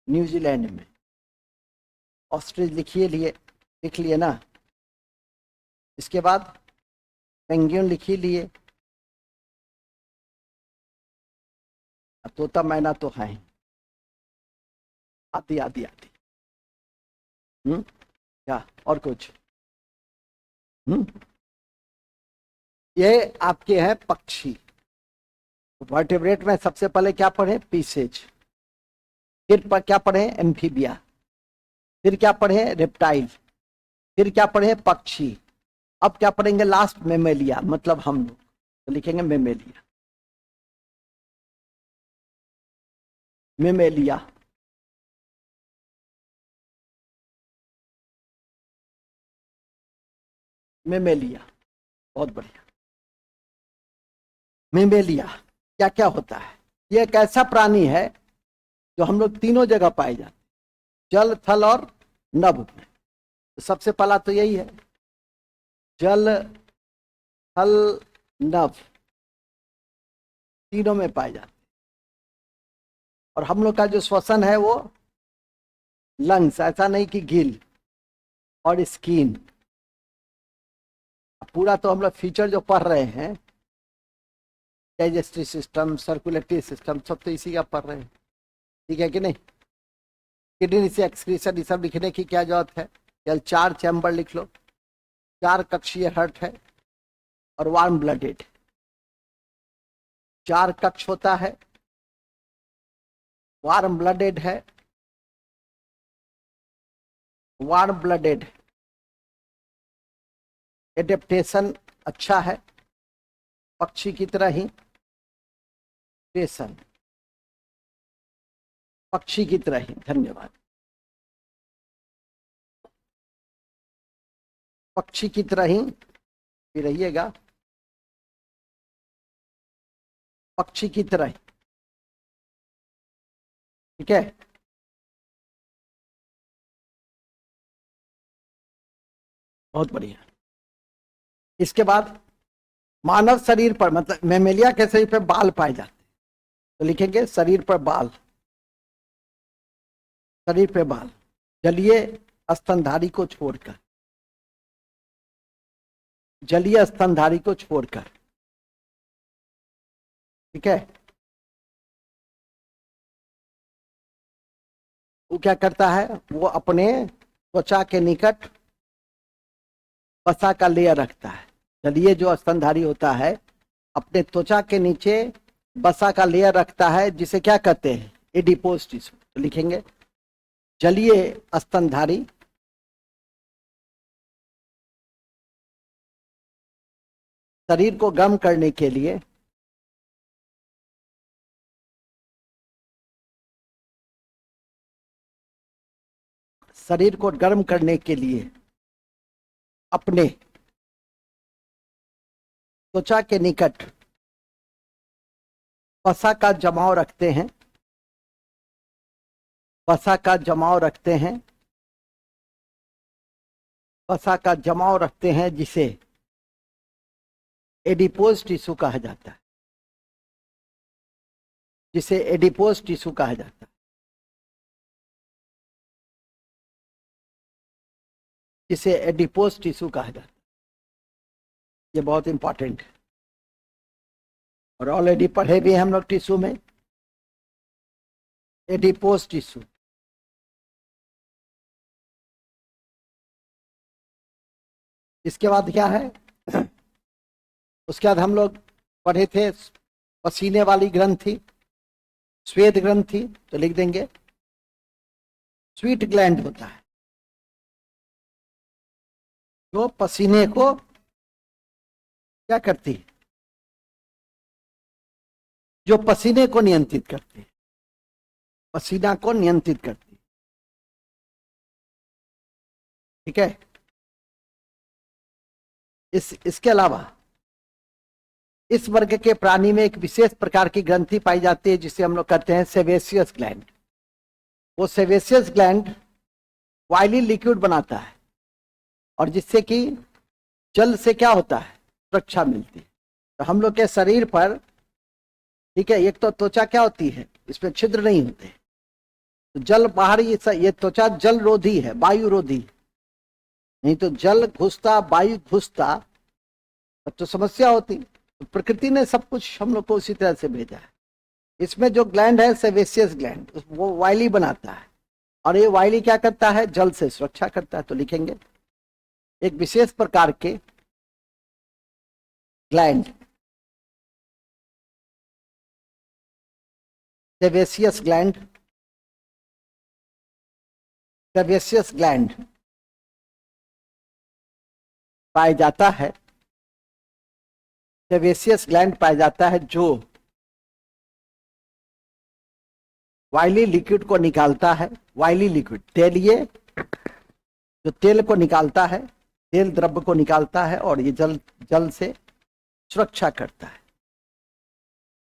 न्यूजीलैंड में। ऑस्ट्रिच लिखिए, लिख लिए ना। इसके बाद पेंगुइन लिखिए लिए। तोता मैना तो है ही। आती आती आती। क्या और कुछ? ये आपके हैं पक्षी। वर्टिब्रेट में सबसे पहले क्या पढ़े? पीसेज। फिर क्या पढ़े? एम्फीबिया। फिर क्या पढ़े? रेप्टाइल। फिर क्या पढ़े? पक्षी। अब क्या पढ़ेंगे? लास्ट मेमेलिया, मतलब हम लोग तो लिखेंगे मेमेलिया। मेमेलिया। मेमेलिया, बहुत बढ़िया। मेमेलिया क्या क्या होता है? ये एक ऐसा प्राणी है जो हम लोग तीनों जगह पाए जाते हैं, जल, थल और नभ में। तो सबसे पहला तो यही है, जल, थल, नभ, तीनों में पाए जाते हैं। और हम लोग का जो श्वसन है वो लंग्स, ऐसा नहीं कि गिल और स्किन। पूरा तो हम लोग फीचर जो पढ़ रहे हैं, डाइजेस्टिव सिस्टम, सर्कुलेटरी सिस्टम, सब तो इसी का पढ़ रहे हैं। ठीक है कि नहीं? किडनी से एक्सक्रीशन, ये सब लिखने की क्या जरूरत है? केवल 4 चैम्बर लिख लो। 4 कक्षीय हर्ट है और वार्म ब्लडेड। 4 कक्ष होता है, वार्म ब्लडेड है, वार्म ब्लडेड। एडेप्टेशन अच्छा है, पक्षी की तरह ही। पेशन, पक्षी की तरह ही। धन्यवाद। पक्षी की तरह ही रहिएगा, पक्षी की तरह ही। ठीक है, बहुत बढ़िया। इसके बाद मानव शरीर पर, मतलब मेमेलिया के शरीर पर बाल पाए जाते हैं, तो लिखेंगे शरीर पर बाल, शरीर पर बाल, जलीय स्तनधारी को छोड़कर, जलीय स्तनधारी को छोड़कर, ठीक है। वो क्या करता है, वो अपने त्वचा के निकट वसा का लेयर रखता है। जलीय जो स्तनधारी होता है अपने त्वचा के नीचे वसा का लेयर रखता है, जिसे क्या कहते हैं, एडिपोज टिश्यू। तो लिखेंगे जलीय स्तनधारी शरीर को गर्म करने के लिए शरीर को गर्म करने के लिए अपने त्वचा के निकट वसा का जमाव रखते हैं, वसा का जमाव रखते हैं, वसा का जमाव रखते हैं, जिसे एडिपोज टिश्यू कहा जाता है, जिसे एडिपोज टिश्यू कहा जाता है, जिसे एडिपोज टिश्यू कहा जाता है। ये बहुत इंपॉर्टेंट है और ऑलरेडी पढ़े भी हैं हम लोग टिश्यू में, एडिपोज टिश्यू। इसके बाद क्या है, उसके बाद हम लोग पढ़े थे पसीने वाली ग्रंथि, श्वेत ग्रंथि, तो लिख देंगे स्वीट ग्लैंड होता है, जो पसीने को क्या करती है, जो पसीने को नियंत्रित करती है, पसीना को नियंत्रित करती है, ठीक है। इसके अलावा इस वर्ग के प्राणी में एक विशेष प्रकार की ग्रंथि पाई जाती है, जिसे हम लोग कहते हैं सेबेसियस ग्लैंड। वो सेबेसियस ग्लैंड ऑयली लिक्विड बनाता है और जिससे कि जल से क्या होता है, सुरक्षा मिलती है। तो हम लोग के शरीर पर, ठीक है, एक तो त्वचा क्या होती है, इसमें छिद्र नहीं होते, तो जल बाहर, ये त्वचा जल रोधी है, वायु रोधी, नहीं तो जल घुसता, वायु घुसता तब तो समस्या होती। तो प्रकृति ने सब कुछ हम लोग को उसी तरह से भेजा है। इसमें जो ग्लैंड है सेबेसियस ग्लैंड, वो वायली बनाता है और ये वायली क्या करता है, जल से सुरक्षा करता है। तो लिखेंगे एक विशेष प्रकार के gland, sebaceous gland, sebaceous gland पाया जाता है, सेबेसियस ग्लैंड पाया जाता है, जो वायली लिक्विड को निकालता है। वायली लिक्विड, तेलीय, जो तेल को निकालता है, तेल द्रव्य को निकालता है और ये जल से सुरक्षा करता है,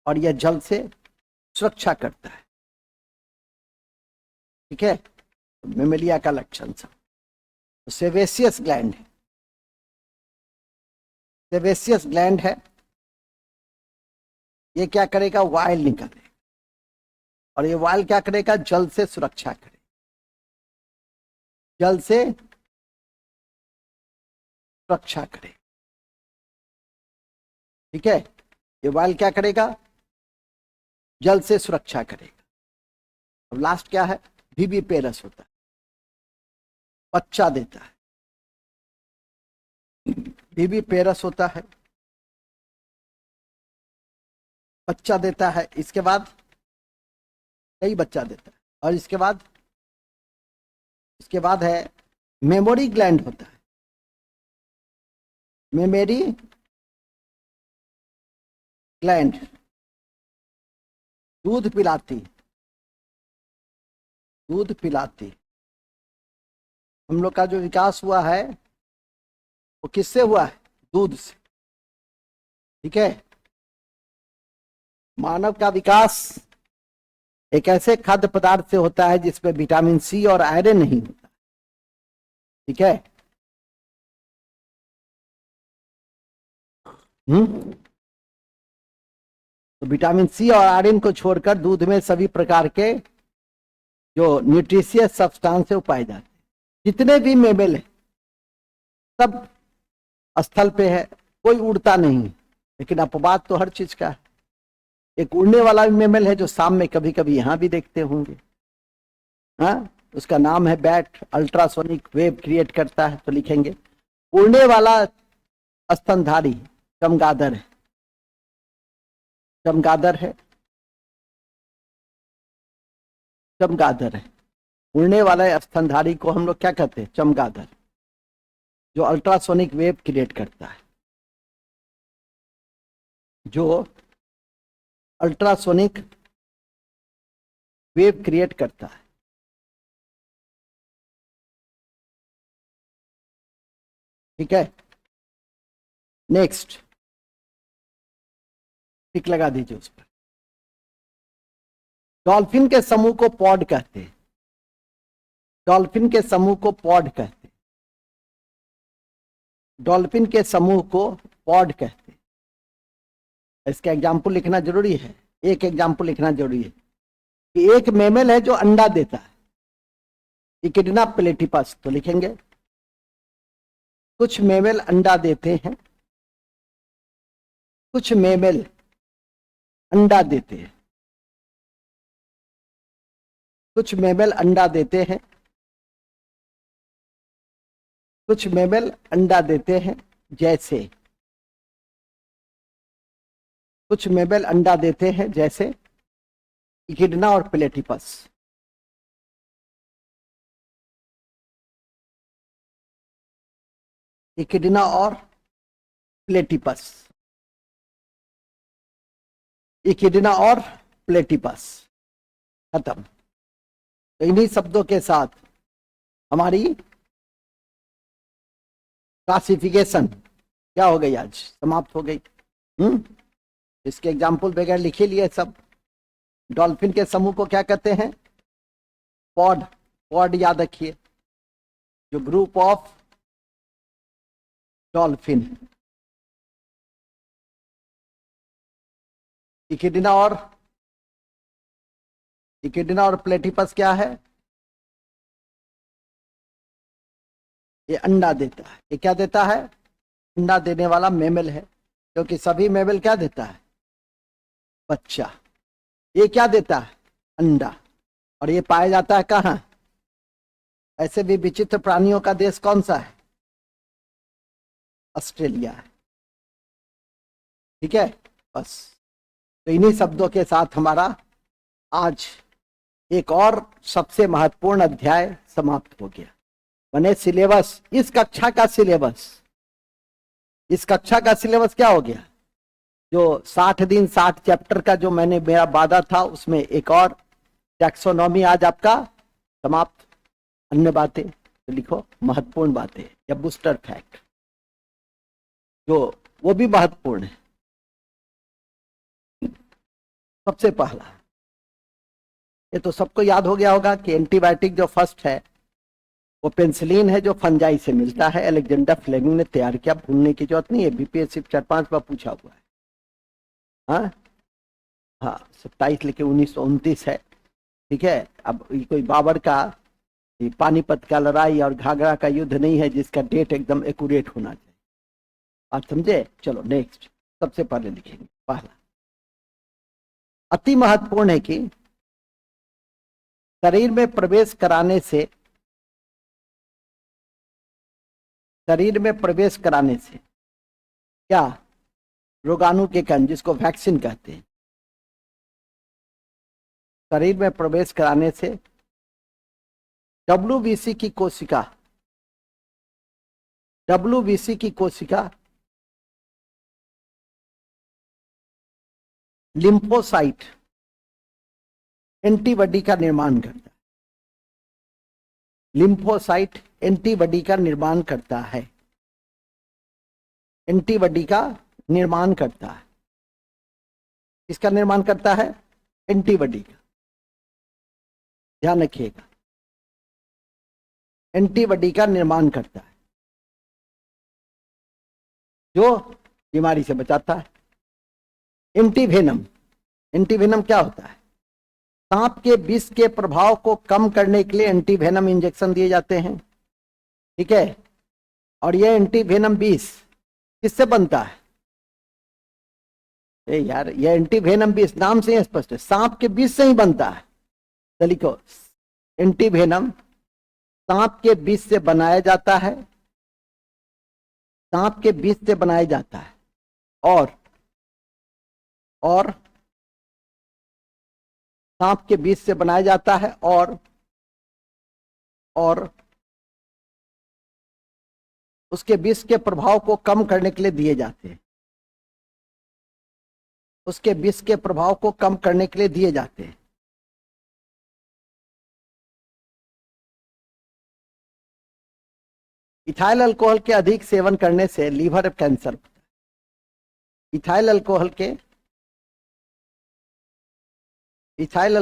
और यह जल से सुरक्षा करता है, ठीक है। मेमेलिया का लक्षण सब तो सेबेसियस ग्लैंड है, सेबेसियस ग्लैंड है। ये क्या करेगा, वायल निकालेगा और ये वायल क्या करेगा, जल से सुरक्षा करेगा, जल से सुरक्षा करेगा, ठीक है। ये वायल क्या करेगा, जल से सुरक्षा करेगा। अब लास्ट क्या है, विविपेरस होता है, बच्चा देता है, विविपेरस होता है, बच्चा देता है। इसके बाद कई बच्चा देता है और इसके बाद है मेमोरी ग्लैंड होता है, मेमोरी ग्लैंड दूध पिलाती, दूध पिलाती। हम लोग का जो विकास हुआ है वो किससे हुआ है, दूध से, ठीक है। मानव का विकास एक ऐसे खाद्य पदार्थ से होता है जिसमें विटामिन सी और आयरन नहीं होता, ठीक है। तो विटामिन सी और आयरन को छोड़कर दूध में सभी प्रकार के जो न्यूट्रिशियस सब्सटेंस है वो पाए जाते हैं। जितने भी मेमल है सब स्थल पे है, कोई उड़ता नहीं, लेकिन अपवाद तो हर चीज का है। एक उड़ने वाला भी मेमल है जो शाम में कभी कभी यहां भी देखते होंगे, हाँ, उसका नाम है बैट, अल्ट्रासोनिक वेव क्रिएट करता है। तो लिखेंगे उड़ने वाला स्तनधारी चमगादड़ है, चमगादड़ है, चमगादड़ है। उड़ने वाले स्तनधारी को हम लोग क्या कहते हैं? चमगादड़, जो अल्ट्रासोनिक वेव क्रिएट करता है, जो अल्ट्रासोनिक वेव क्रिएट करता है। ठीक है, नेक्स्ट टिक लगा दीजिए उस पर। डॉल्फिन के समूह को पॉड कहते हैं, डॉल्फिन के समूह को पॉड कहते हैं, डॉल्फिन के समूह को पॉड कहते हैं। इसका एग्जाम्पल लिखना जरूरी है, एक एग्जाम्पल लिखना जरूरी है कि एक मेमल है जो अंडा देता है, इकिडना प्लेटिपस। तो लिखेंगे कुछ मेमल अंडा देते हैं, कुछ मेमल अंडा देते हैं, कुछ मेमल अंडा देते हैं, कुछ मेमल अंडा देते हैं, जैसे कुछ मेमल अंडा देते हैं जैसे इकिडना और प्लेटिपस। इकिडना और प्लेटिपस, इकिडना और प्लेटिपस, खत्म। तो इन्हीं शब्दों के साथ हमारी क्लासिफिकेशन क्या हो गई, आज समाप्त हो गई। इसके एग्जाम्पल वगैरह लिखे लिए सब। डॉल्फिन के समूह को क्या कहते हैं? पॉड, पॉड याद रखिए, जो ग्रुप ऑफ डॉल्फिन। इकिडना और प्लेटिपस क्या है? ये अंडा देता है। ये क्या देता है? अंडा देने वाला मेमल है, क्योंकि सभी मेमल क्या देता है? बच्चा। ये क्या देता है? अंडा। और ये पाया जाता है कहाँ? ऐसे भी विचित्र प्राणियों का देश कौन सा है? ऑस्ट्रेलिया है। ठीक है, बस। तो इन्हीं शब्दों के साथ हमारा आज एक और सबसे महत्वपूर्ण अध्याय समाप्त हो गया। बने सिलेबस, इस कक्षा का सिलेबस, इस कक्षा का सिलेबस क्या हो गया? जो 60 दिन 60 चैप्टर का जो मैंने मेरा वादा था, उसमें एक और टैक्सोनॉमी आज आपका समाप्त। अन्य बातें तो लिखो महत्वपूर्ण बातें या बूस्टर फैक्ट, जो वो भी महत्वपूर्ण है। सबसे पहला, ये तो सबको याद हो गया होगा कि एंटीबायोटिक जो फर्स्ट है वो पेंसिलिन है, जो फंजाई से मिलता है। अलेक्जेंडर फ्लेमिंग ने तैयार किया, भूलने की जरूरत नहीं है, बीपीएससी 4-5 बार पूछा हुआ है। हाँ हाँ, 27 लेके 1929 है। ठीक है, अब कोई बाबर का पानीपत का लड़ाई और घाघरा का युद्ध नहीं है जिसका डेट एकदम एक्यूरेट होना चाहिए। आप समझे? चलो नेक्स्ट, सबसे पहले लिखेंगे पहला, अति महत्वपूर्ण है कि शरीर में प्रवेश कराने से, शरीर में प्रवेश कराने से क्या? रोगाणु के कण, जिसको वैक्सीन कहते हैं, शरीर में प्रवेश कराने से डब्ल्यूबीसी की कोशिका, डब्ल्यूबीसी की कोशिका लिम्फोसाइट एंटीबॉडी का निर्माण करता है। लिम्फोसाइट एंटीबॉडी का निर्माण करता है, एंटीबॉडी का निर्माण करता है। किसका निर्माण करता है? एंटीबॉडी का। ध्यान रखिएगा, एंटीबॉडी का निर्माण करता है, जो बीमारी से बचाता है। एंटीवेनम, एंटीवेनम क्या होता है? सांप के विष के प्रभाव को कम करने के लिए एंटीवेनम इंजेक्शन दिए जाते हैं, ठीक है। और यह एंटीवेनम विष किससे बनता है? यार यह एंटीवेनम विष नाम से ही स्पष्ट है, सांप के विष से ही बनता है। तो लिखो, एंटीवेनम सांप के विष से बनाया जाता है, सांप के विष से बनाया जाता है। और सांप के विष से बनाया जाता है और उसके विष के प्रभाव को कम करने के लिए दिए जाते हैं, उसके विष के प्रभाव को कम करने के लिए दिए जाते हैं। इथाइल अल्कोहल के अधिक सेवन करने से लीवर कैंसर होता है। इथाइल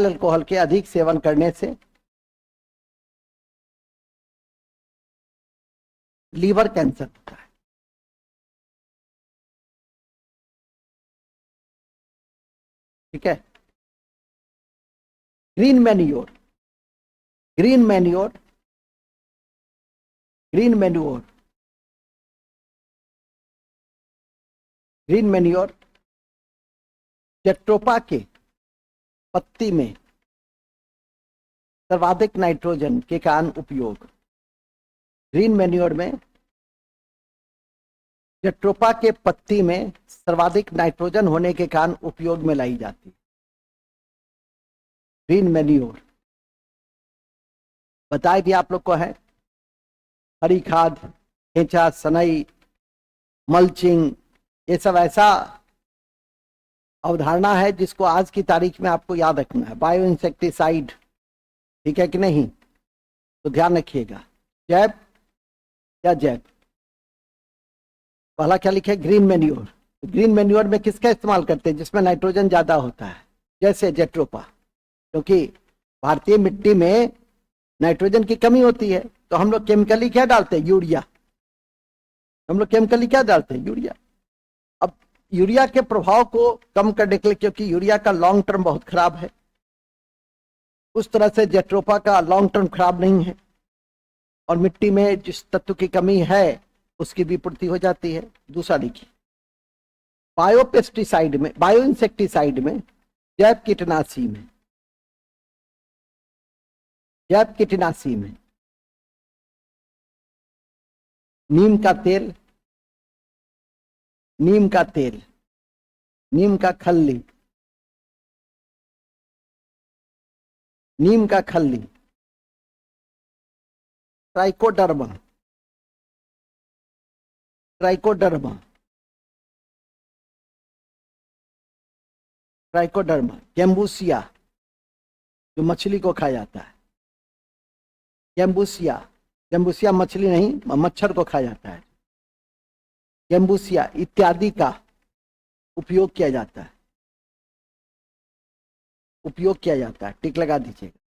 अल्कोहल के अधिक सेवन करने से लीवर कैंसर होता है। ठीक है। Green manure, green manure, green manure, green manure jatropha के पत्ती में सर्वाधिक नाइट्रोजन के कारण उपयोग। ग्रीन मैन्योर में जेट्रोपा के पत्ती में सर्वाधिक नाइट्रोजन होने के कारण उपयोग में लाई जाती है। ग्रीन मैन्योर बताए भी आप लोग को है, हरी खाद, ठेचा, सनई, मल्चिंग, ये सब ऐसा अवधारणा है जिसको आज की तारीख में आपको याद रखना है। बायो इंसेक्टिसाइड, ठीक है कि नहीं, तो ध्यान रखिएगा। जैव या जैव, पहला क्या लिखे? Green manure. ग्रीन मैन्योर में किसका इस्तेमाल करते हैं? जिसमें नाइट्रोजन ज्यादा होता है, जैसे जेट्रोपा, क्योंकि भारतीय मिट्टी में नाइट्रोजन की कमी होती है, तो हम लोग केमिकली क्या डालते हैं? यूरिया। हम लोग केमिकली क्या डालते हैं? यूरिया। अब यूरिया के प्रभाव को कम करने के लिए, क्योंकि यूरिया का लॉन्ग टर्म बहुत खराब है, उस तरह से जेट्रोपा का लॉन्ग टर्म खराब नहीं है, और मिट्टी में जिस तत्व की कमी है उसकी भी पूर्ति हो जाती है। दूसरा देखिए, बायोपेस्टिसाइड में, बायो इंसेक्टिसाइड में, जैव कीटनाशी में, जैव कीटनाशी में नीम का तेल, नीम का तेल, नीम का खल्ली, नीम का खल्ली, ट्राइकोडर्मा, ट्राइकोडर्मा, ट्राइकोडर्मा, गैम्बूसिया जो मछली को खाया जाता है, गैम्बूसिया, गैम्बूसिया मछली नहीं, मच्छर को खाया जाता है, गैम्बूसिया इत्यादि का उपयोग किया जाता है, उपयोग किया जाता है। टिक लगा दीजिएगा।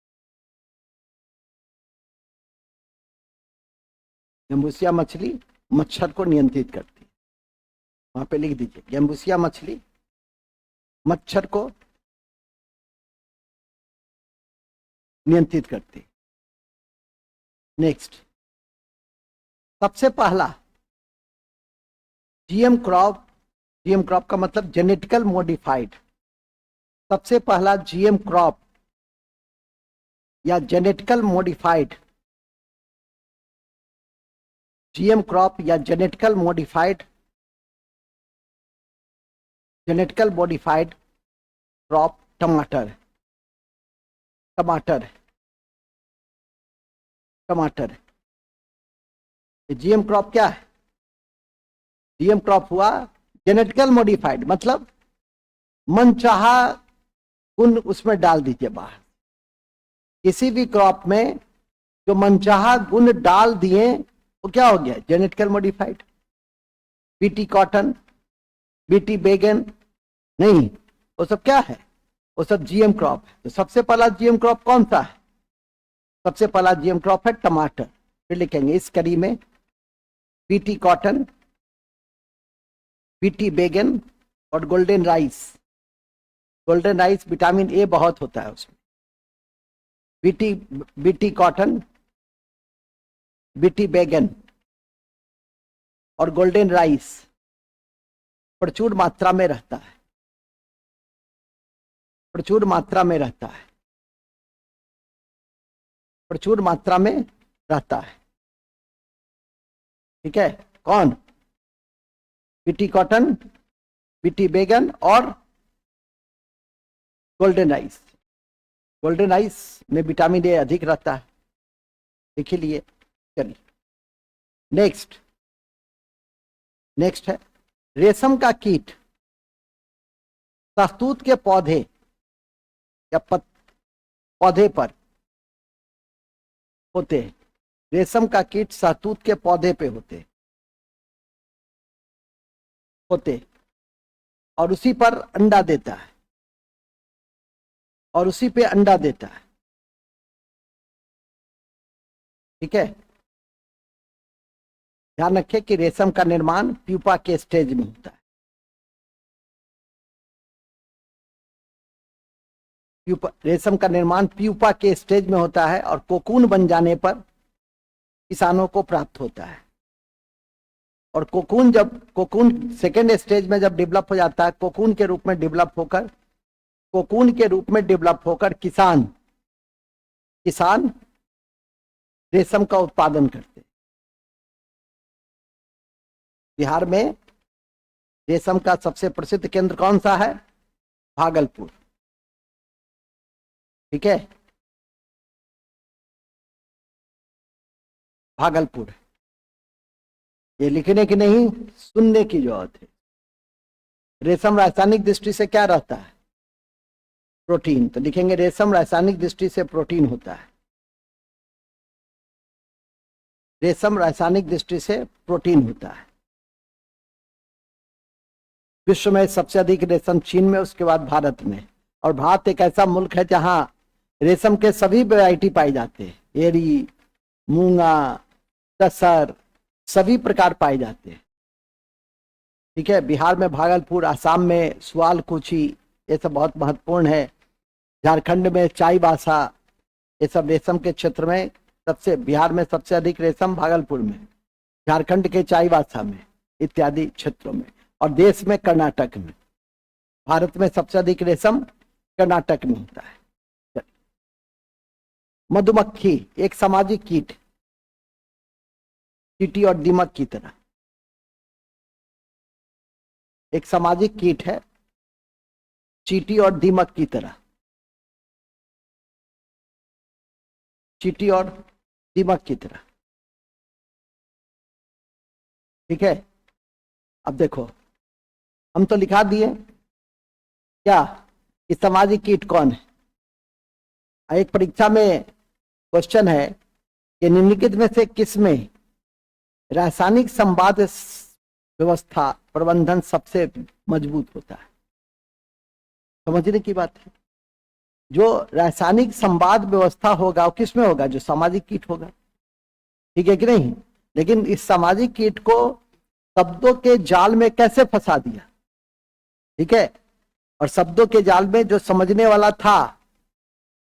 गैम्बूसिया मछली मच्छर को नियंत्रित करती है, वहां पे लिख दीजिए, गैम्बूसिया मछली मच्छर को नियंत्रित करती है। नेक्स्ट, सबसे पहला जीएम क्रॉप, जीएम क्रॉप का मतलब जेनेटिकल मॉडिफाइड, सबसे पहला जीएम क्रॉप या जेनेटिकल मॉडिफाइड, जीएम क्रॉप या genetical modified, genetical modified crop टमाटर, टमाटर, टमाटर। जीएम क्रॉप क्या है? जीएम क्रॉप हुआ जेनेटिकल मॉडिफाइड, मतलब मनचाहा गुण उसमें डाल दीजिए बाहर। किसी भी क्रॉप में जो मनचाहा गुण डाल दिए वो क्या हो गया? Genetical modified. BT cotton, BT बैगन नहीं, वो सब क्या है? वो सब जीएम क्रॉप है। तो सबसे पहला जीएम क्रॉप कौन सा है? सबसे पहला जीएम क्रॉप है टमाटर, फिर लिखेंगे इस कड़ी में बीटी कॉटन, बीटी बैगन और golden rice. Golden rice vitamin A बहुत होता है उसमें। बीटी बीटी कॉटन, बीटी बैगन और गोल्डन राइस प्रचुर मात्रा में रहता है, प्रचुर मात्रा में रहता है, प्रचुर मात्रा में रहता है। ठीक है, कौन? बीटी कॉटन, बीटी बैगन और गोल्डन राइस। गोल्डन राइस में विटामिन ए अधिक रहता है, देख लिए। चलिए नेक्स्ट, नेक्स्ट है रेशम का कीट शहतूत के पौधे या पौधे पर होते हैं। रेशम का कीट शहतूत के पौधे पे होते और उसी पर अंडा देता है, और उसी पे अंडा देता है। ठीक है, ध्यान रखें कि रेशम का निर्माण प्यूपा के स्टेज में होता है। रेशम का निर्माण प्यूपा के स्टेज में होता है और कोकून बन जाने पर किसानों को प्राप्त होता है। और कोकून सेकेंड स्टेज में जब डेवलप हो जाता है, कोकून के रूप में डेवलप होकर किसान रेशम का उत्पादन करते हैं। बिहार में रेशम का सबसे प्रसिद्ध केंद्र कौन सा है? भागलपुर। ठीक है, भागलपुर। ये लिखने की नहीं, सुनने की जरूरत है। रेशम रासायनिक दृष्टि से क्या रहता है? प्रोटीन। तो लिखेंगे रेशम रासायनिक दृष्टि से प्रोटीन होता है। रेशम रासायनिक दृष्टि से प्रोटीन होता है। विश्व में सबसे अधिक रेशम चीन में, उसके बाद भारत में। और भारत एक ऐसा मुल्क है जहां रेशम के सभी वैरायटी पाए जाते हैं। एरी, मूंगा, तसर, सभी प्रकार पाए जाते हैं। ठीक है, बिहार में भागलपुर, आसाम में सुआलकुची, ये सब बहुत महत्वपूर्ण है। झारखंड में चाईबासा, ये सब रेशम के क्षेत्र में सबसे, बिहार में सबसे अधिक रेशम भागलपुर में, झारखंड के चाईबासा में इत्यादि क्षेत्रों में, और देश में कर्नाटक में। भारत में सबसे अधिक रेशम कर्नाटक में होता है। मधुमक्खी एक सामाजिक कीट, चींटी और दीमक की तरह एक सामाजिक कीट है, चींटी और दीमक की तरह। चींटी और दीमक की तरह। ठीक है, अब देखो, हम तो लिखा दिए क्या कि सामाजिक कीट कौन है। एक परीक्षा में क्वेश्चन है कि निम्नलिखित में से किसमें रासायनिक संवाद व्यवस्था प्रबंधन सबसे मजबूत होता है? समझने की बात है। जो रासायनिक संवाद व्यवस्था होगा वो किसमें होगा? जो सामाजिक कीट होगा। ठीक है कि नहीं? लेकिन इस सामाजिक कीट को शब्दों के जाल में कैसे फंसा दिया। ठीक है, और शब्दों के जाल में जो समझने वाला था,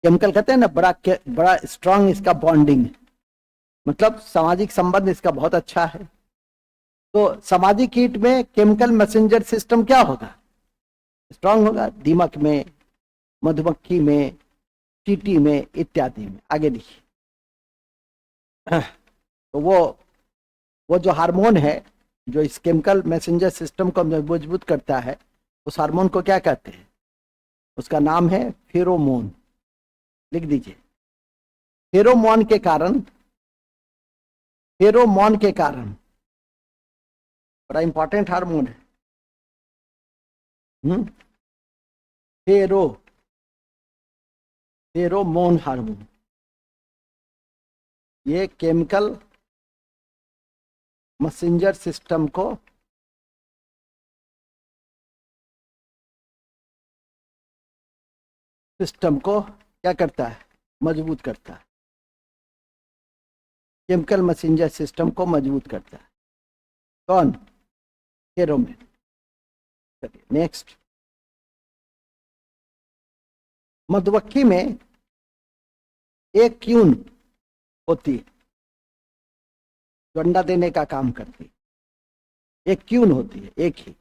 केमिकल कहते हैं ना, बड़ा स्ट्रांग इसका बॉन्डिंग, मतलब सामाजिक संबंध इसका बहुत अच्छा है। तो सामाजिक कीट में केमिकल मैसेंजर सिस्टम क्या होगा? स्ट्रांग होगा। दीमक में, मधुमक्खी में, चींटी में इत्यादि में। आगे देखिए, तो वो जो हार्मोन है जो इस केमिकल मैसेंजर सिस्टम को मजबूत करता है, उस हार्मोन को क्या कहते हैं? उसका नाम है फेरोमोन। लिख दीजिए। फेरोमोन के कारण बड़ा इंपॉर्टेंट हार्मोन है। फेरोमोन हार्मोन, ये केमिकल मैसेंजर सिस्टम को क्या करता है? मजबूत करता है। केमिकल मैसेंजर सिस्टम को मजबूत करता है। कौन? फेरोमोन। चलिए नेक्स्ट। मधुमक्खी में एक क्यून होती है जो अंडा देने का काम करती है। एक क्यून होती है, एक ही।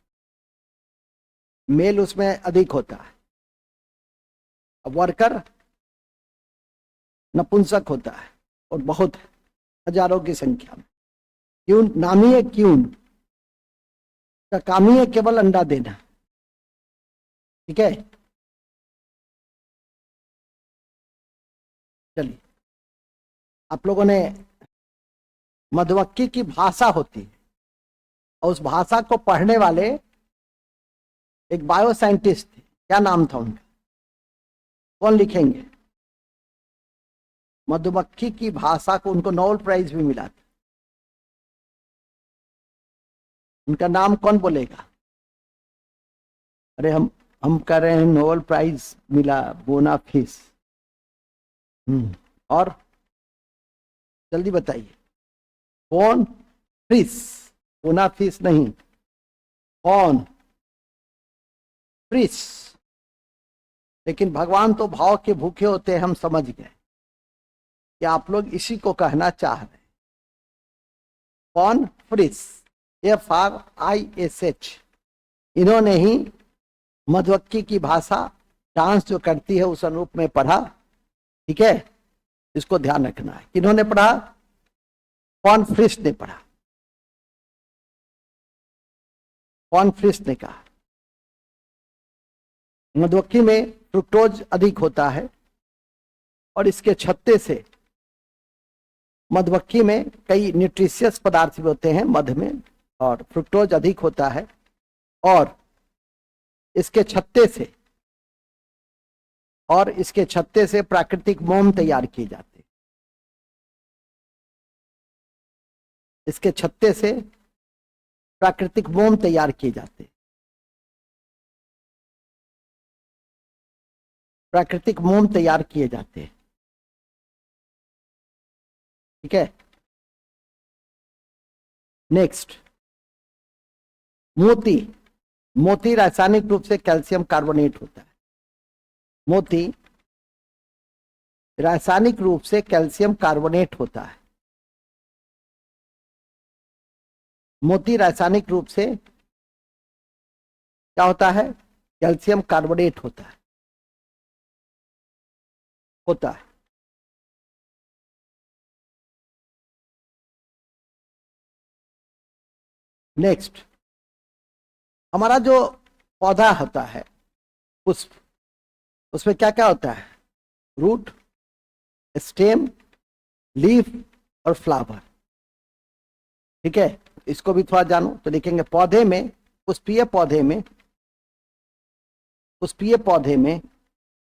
मेल उसमें अधिक होता है। अब वर्कर नपुंसक होता है और बहुत हजारों की संख्या में। क्यून नाम ही है, क्यून का काम ही है केवल अंडा देना। ठीक है, चलिए। आप लोगों ने मधुमक्खी की भाषा होती है और उस भाषा को पढ़ने वाले एक बायो साइंटिस्ट थे, क्या नाम था उनका? कौन लिखेंगे? मधुमक्खी की भाषा को उनको नोबेल प्राइज भी मिला था। उनका नाम कौन बोलेगा? अरे हम कर रहे हैं नोबेल प्राइज मिला बोनाफिस। और जल्दी बताइए। कौन? फिश। बोनाफिस नहीं, कौन? फिश। लेकिन भगवान तो भाव के भूखे होते हैं, हम समझ गए कि आप लोग इसी को कहना चाह रहे हैं। कौन? फिश। FRISH। इन्होंने ही मधुमक्खी की भाषा डांस जो करती है उस अनुरूप में पढ़ा। ठीक है, इसको ध्यान रखना है। किन्होंने पढ़ा? कौन? फिश ने पढ़ा। कौन? फिश ने कहा मधुमक्खी में फ्रुक्टोज अधिक होता है और इसके छत्ते से मधुमक्खी में कई न्यूट्रिशियस पदार्थ भी होते हैं मध में, और फ्रुक्टोज अधिक होता है। और इसके छत्ते से प्राकृतिक मोम तैयार किए जाते हैं। इसके छत्ते से प्राकृतिक मोम तैयार किए जाते हैं। प्राकृतिक मोम तैयार किए जाते हैं। ठीक है, नेक्स्ट। मोती। मोती रासायनिक रूप से कैल्शियम कार्बोनेट होता है। मोती रासायनिक रूप से कैल्शियम कार्बोनेट होता है। मोती रासायनिक रूप से क्या होता है? कैल्शियम कार्बोनेट होता है। नेक्स्ट, हमारा जो पौधा होता है पुष्प, उसमें क्या क्या होता है? रूट, स्टेम, लीफ और फ्लावर। ठीक है, इसको भी थोड़ा जानो तो लिखेंगे पौधे में, पुष्पीय पौधे में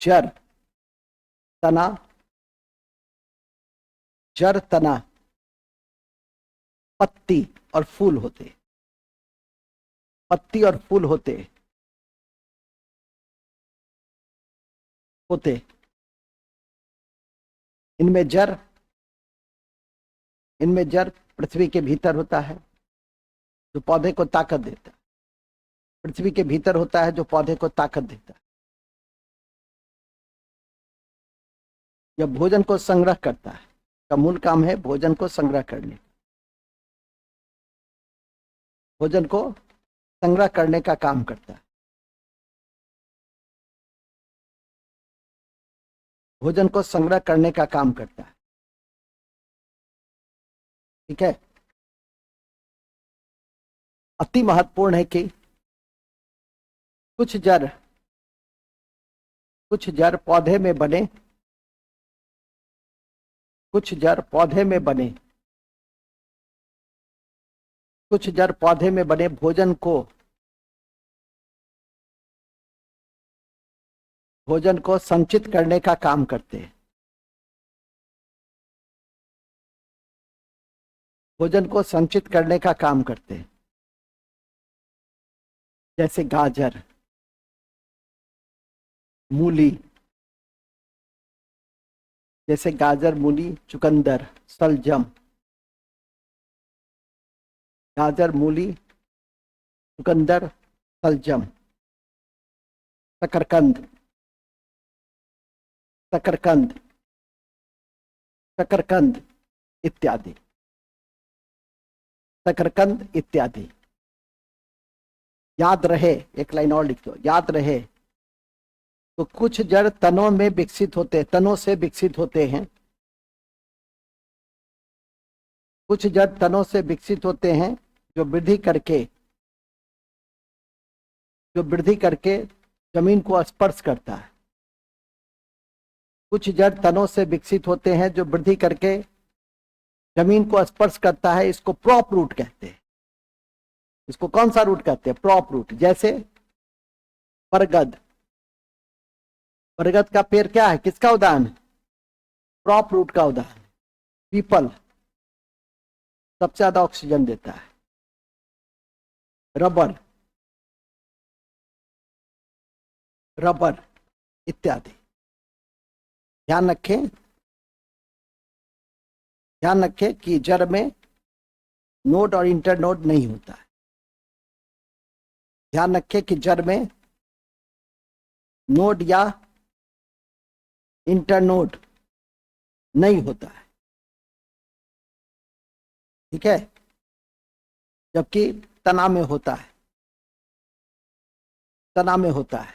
जड़, तना, पत्ती और फूल होते। पत्ती और फूल होते। इनमें जड़ पृथ्वी के भीतर होता है जो पौधे को ताकत देता है। पृथ्वी के भीतर होता है जो पौधे को ताकत देता है। यह भोजन को संग्रह करता है, का मूल काम है भोजन को संग्रह करने। भोजन को संग्रह करने का काम करता है। भोजन को संग्रह करने का काम करता है। ठीक है, अति महत्वपूर्ण है कि कुछ जड़ पौधे में बने, कुछ जड़ पौधे में बने भोजन को संचित करने का काम करते हैं। भोजन को संचित करने का काम करते हैं। जैसे गाजर, मूली, चुकंदर, सलजम, गाजर, मूली, चुकंदर, सलजम, शकरकंद, शकरकंद, शकरकंद इत्यादि, शकरकंद इत्यादि। याद रहे, एक लाइन और लिख दो, याद रहे तो कुछ जड़ तनों में विकसित होते, तनों से विकसित होते हैं, कुछ जड़ तनों से विकसित होते हैं जो वृद्धि करके जमीन को स्पर्श करता है। कुछ जड़ तनों से विकसित होते हैं जो वृद्धि करके जमीन को स्पर्श करता है, इसको प्रॉप रूट कहते हैं। इसको कौन सा रूट कहते हैं? Prop root. जैसे बरगद, बरगद का पेड़ क्या है, किसका उदाहरण? प्रॉप रूट का उदाहरण। पीपल सबसे ज्यादा ऑक्सीजन देता है। रबर, रबर इत्यादि। ध्यान रखें कि जड़ में नोड और इंटरनोड नहीं होता है। ध्यान रखें कि जड़ में नोड या इंटरनोड नहीं होता है, ठीक है, जबकि तना में होता है, तना में होता है।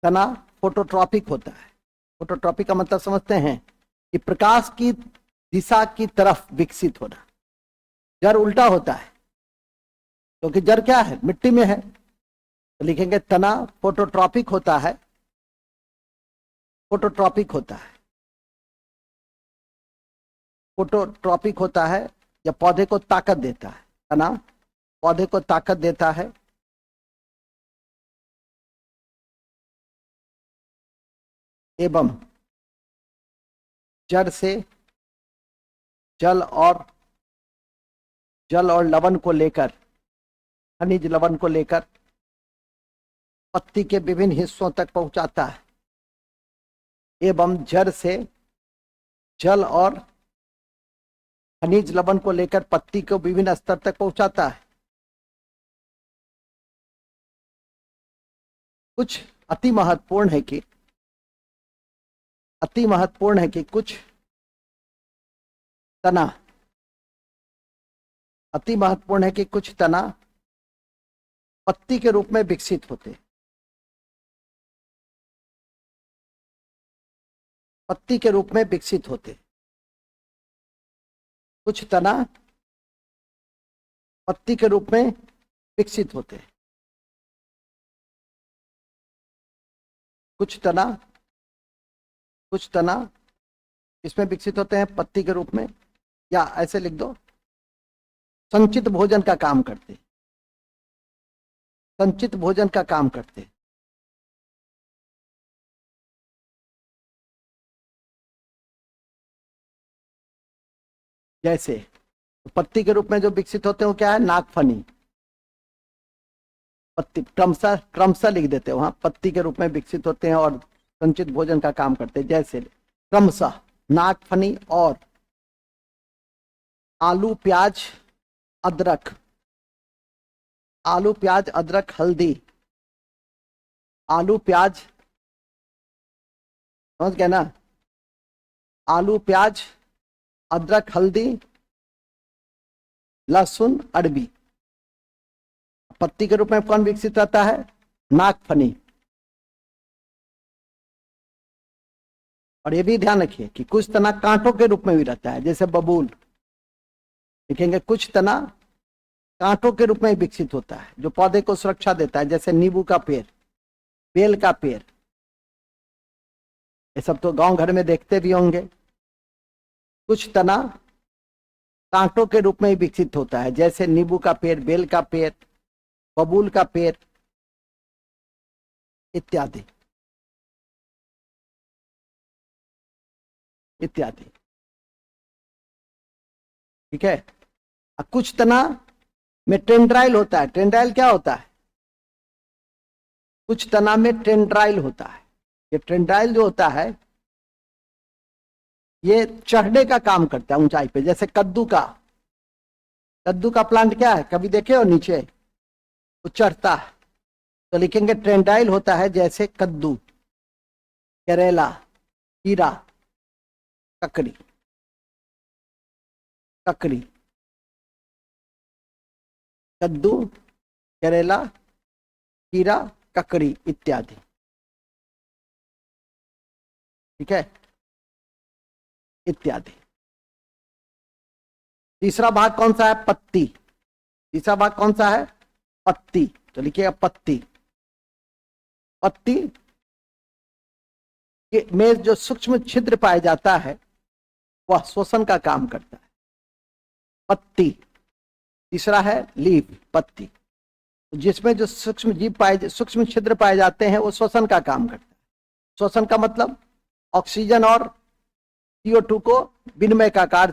तना फोटोट्रॉपिक होता है। फोटोट्रॉपिक का मतलब समझते हैं कि प्रकाश की दिशा की तरफ विकसित होना। जड़ उल्टा होता है, क्योंकि जड़ क्या है, मिट्टी में है, तो लिखेंगे तना फोटोट्रॉपिक होता है, फोटोट्रॉपिक होता है, फोटोट्रॉपिक होता है या पौधे को ताकत देता है। तना पौधे को ताकत देता है, एवं जड़ से जल और लवण को लेकर, खनिज लवण को लेकर पत्ती के विभिन्न हिस्सों तक पहुंचाता है, एवं जड़ से जल और खनिज लवण को लेकर पत्ती को विभिन्न स्तर तक पहुंचाता है। कुछ अति महत्वपूर्ण है कि कुछ तना, अति महत्वपूर्ण है कि कुछ तना पत्ती के रूप में विकसित होते, पत्ती के रूप में विकसित होते। कुछ तना पत्ती के रूप में विकसित होते, कुछ तना इसमें विकसित होते हैं पत्ती के रूप में, या ऐसे लिख दो, संचित भोजन का काम करते, संचित भोजन का काम करते। जैसे पत्ती के रूप में जो विकसित होते हैं वो क्या है, नागफनी। पत्ती क्रमशः लिख देते हैं, वहां पत्ती के रूप में विकसित होते हैं और संचित भोजन का काम करते हैं। जैसे क्रमशः नागफनी और आलू प्याज अदरक, आलू प्याज अदरक हल्दी, आलू प्याज, समझ गए ना, आलू प्याज अदरक हल्दी लहसुन अरबी। पत्ती के रूप में कौन विकसित रहता है, नागफनी। और ये भी ध्यान रखिए कि कुछ तना कांटों के रूप में भी रहता है, जैसे बबूल, लिखेंगे कुछ तना कांटों के रूप में विकसित होता है जो पौधे को सुरक्षा देता है, जैसे नींबू का पेड़, बेल का पेड़, ये सब तो गांव घर में देखते भी होंगे। कुछ तना कांटों के रूप में विकसित होता है, जैसे नींबू का पेड़, बेल का पेड़, बबूल का पेड़ इत्यादि इत्यादि, ठीक है। कुछ तना में टेंड्राइल होता है। टेंड्राइल क्या होता है, कुछ तना में टेंड्राइल होता है। ये टेंड्राइल जो होता है ये चढ़ने का काम करता है ऊंचाई पे। जैसे कद्दू का प्लांट क्या है, कभी देखे हो नीचे, वो चढ़ता है। तो लिखेंगे ट्रेंडाइल होता है जैसे कद्दू, करेला, खीरा, ककड़ी, कद्दू, करेला, खीरा, ककड़ी इत्यादि। ठीक है, इत्यादि। तीसरा भाग कौन सा है, पत्ती। तीसरा भाग कौन सा है, पत्ती। तो लिखिएगा पत्ती। पत्ती में जो सूक्ष्म छिद्र पाया जाता है वह श्वसन का काम करता है, पत्ती। तीसरा है लीफ, पत्ती, जिसमें जो सूक्ष्म छिद्र पाए जाते हैं वो श्वसन का काम करता है। श्वसन का मतलब ऑक्सीजन और CO2 को विनिमय का कार्य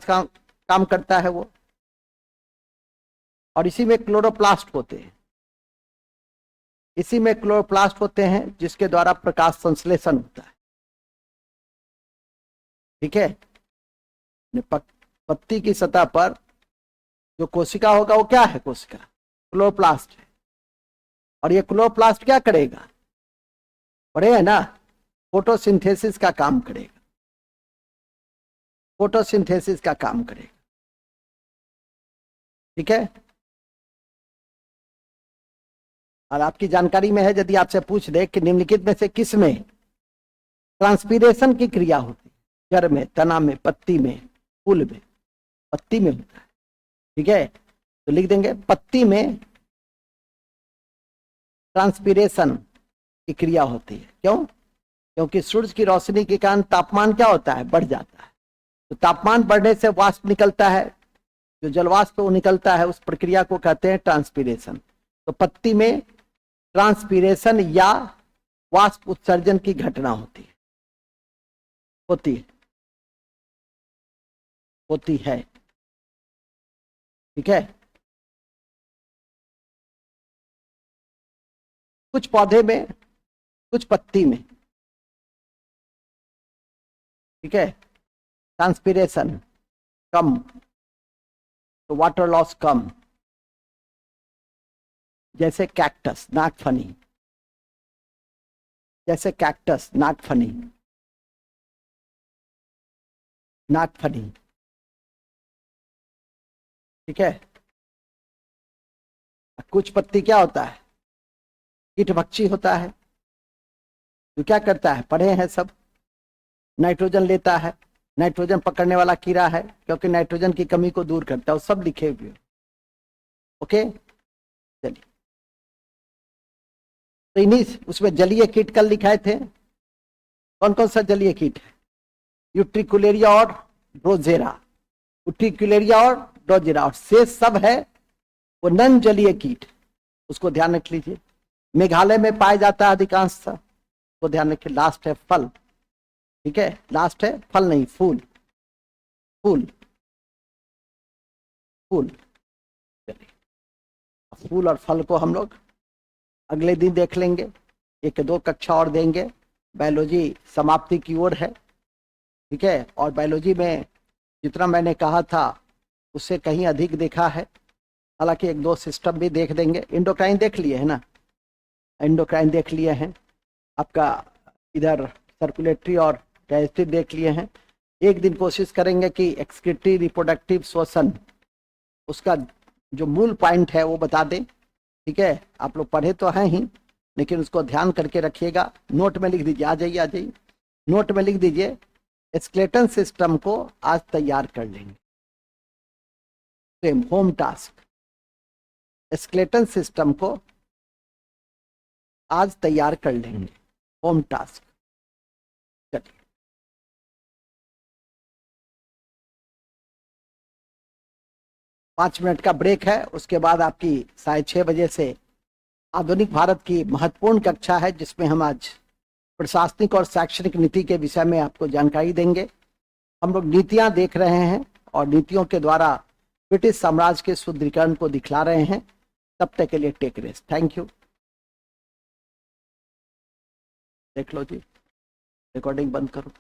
काम करता है वो। और इसी में क्लोरोप्लास्ट होते हैं, जिसके द्वारा प्रकाश संश्लेषण होता है। ठीक है, पत्ती की सतह पर जो कोशिका होगा वो क्या है, कोशिका क्लोरोप्लास्ट है। और ये क्लोरोप्लास्ट क्या करेगा, पढ़े है ना, फोटोसिंथेसिस का काम करेगा। ठीक है, और आपकी जानकारी में है, यदि आपसे पूछ दे कि निम्नलिखित में से किस में ट्रांसपीरेशन की क्रिया होती है, जड़ में, तना में, पत्ती में, फूल में। पत्ती में होता है। ठीक है, तो लिख देंगे पत्ती में ट्रांसपीरेशन की क्रिया होती है। क्यों, क्योंकि सूरज की रोशनी के कारण तापमान क्या होता है, बढ़ जाता है। तो तापमान बढ़ने से वाष्प निकलता है, जो जलवाष्प वो निकलता है, उस प्रक्रिया को कहते हैं ट्रांसपीरेशन। तो पत्ती में ट्रांसपीरेशन या वाष्प उत्सर्जन की घटना होती है। ठीक है, कुछ पौधे में, कुछ पत्ती में। ठीक है, ट्रांसपीरेशन कम तो वाटर लॉस कम, जैसे कैक्टस, नागफनी। ठीक है, कुछ पत्ती क्या होता है, कीटभक्षी होता है। तो क्या करता है, पढ़े हैं सब, नाइट्रोजन लेता है, नाइट्रोजन पकड़ने वाला कीड़ा है, क्योंकि नाइट्रोजन की कमी को दूर करता है। सब लिखे हुए। ओके, चलिए, तो इन्हीं उसमें जलीय कीट कल लिखाए थे। कौन कौन सा जलीय कीट है, यूट्रिकुलेरिया और ड्रोजेरा। और शेष सब है वो नन जलीय कीट, उसको ध्यान रख लीजिए। मेघालय में पाया जाता है अधिकांश, तो ध्यान रखिए। लास्ट है फल। ठीक है, लास्ट है फल नहीं, फूल। फूल और फल को हम लोग अगले दिन देख लेंगे, 1-2 कक्षा और देंगे। बायोलॉजी समाप्ति की ओर है। ठीक है, और बायोलॉजी में जितना मैंने कहा था उससे कहीं अधिक देखा है। हालांकि 1-2 सिस्टम भी देख देंगे। एंडोक्राइन देख लिए है ना, एंडोक्राइन देख लिए हैं, आपका इधर सर्कुलेटरी और डाइजेस्टिव देख लिए हैं। एक दिन कोशिश करेंगे कि एक्सक्रीटरी, रिप्रोडक्टिव, श्वसन, उसका जो मूल पॉइंट है वो बता दें। ठीक है, आप लोग पढ़े तो हैं ही, लेकिन उसको ध्यान करके रखिएगा। नोट में लिख दीजिए, आ जाइए, नोट में लिख दीजिए, स्केलेटन सिस्टम को आज तैयार कर लेंगे। होम टास्क, स्केलेटन सिस्टम को आज तैयार कर लेंगे, होम टास्क। चलिए, 5 मिनट का ब्रेक है, उसके बाद आपकी 6:30 बजे से आधुनिक भारत की महत्वपूर्ण कक्षा है, जिसमें हम आज प्रशासनिक और शैक्षणिक नीति के विषय में आपको जानकारी देंगे। हम लोग नीतियां देख रहे हैं और नीतियों के द्वारा ब्रिटिश साम्राज्य के सुदृढ़ीकरण को दिखला रहे हैं। तब तक के लिए टेक रेस्ट। Thank you. देख लो जी, रिकॉर्डिंग बंद करो।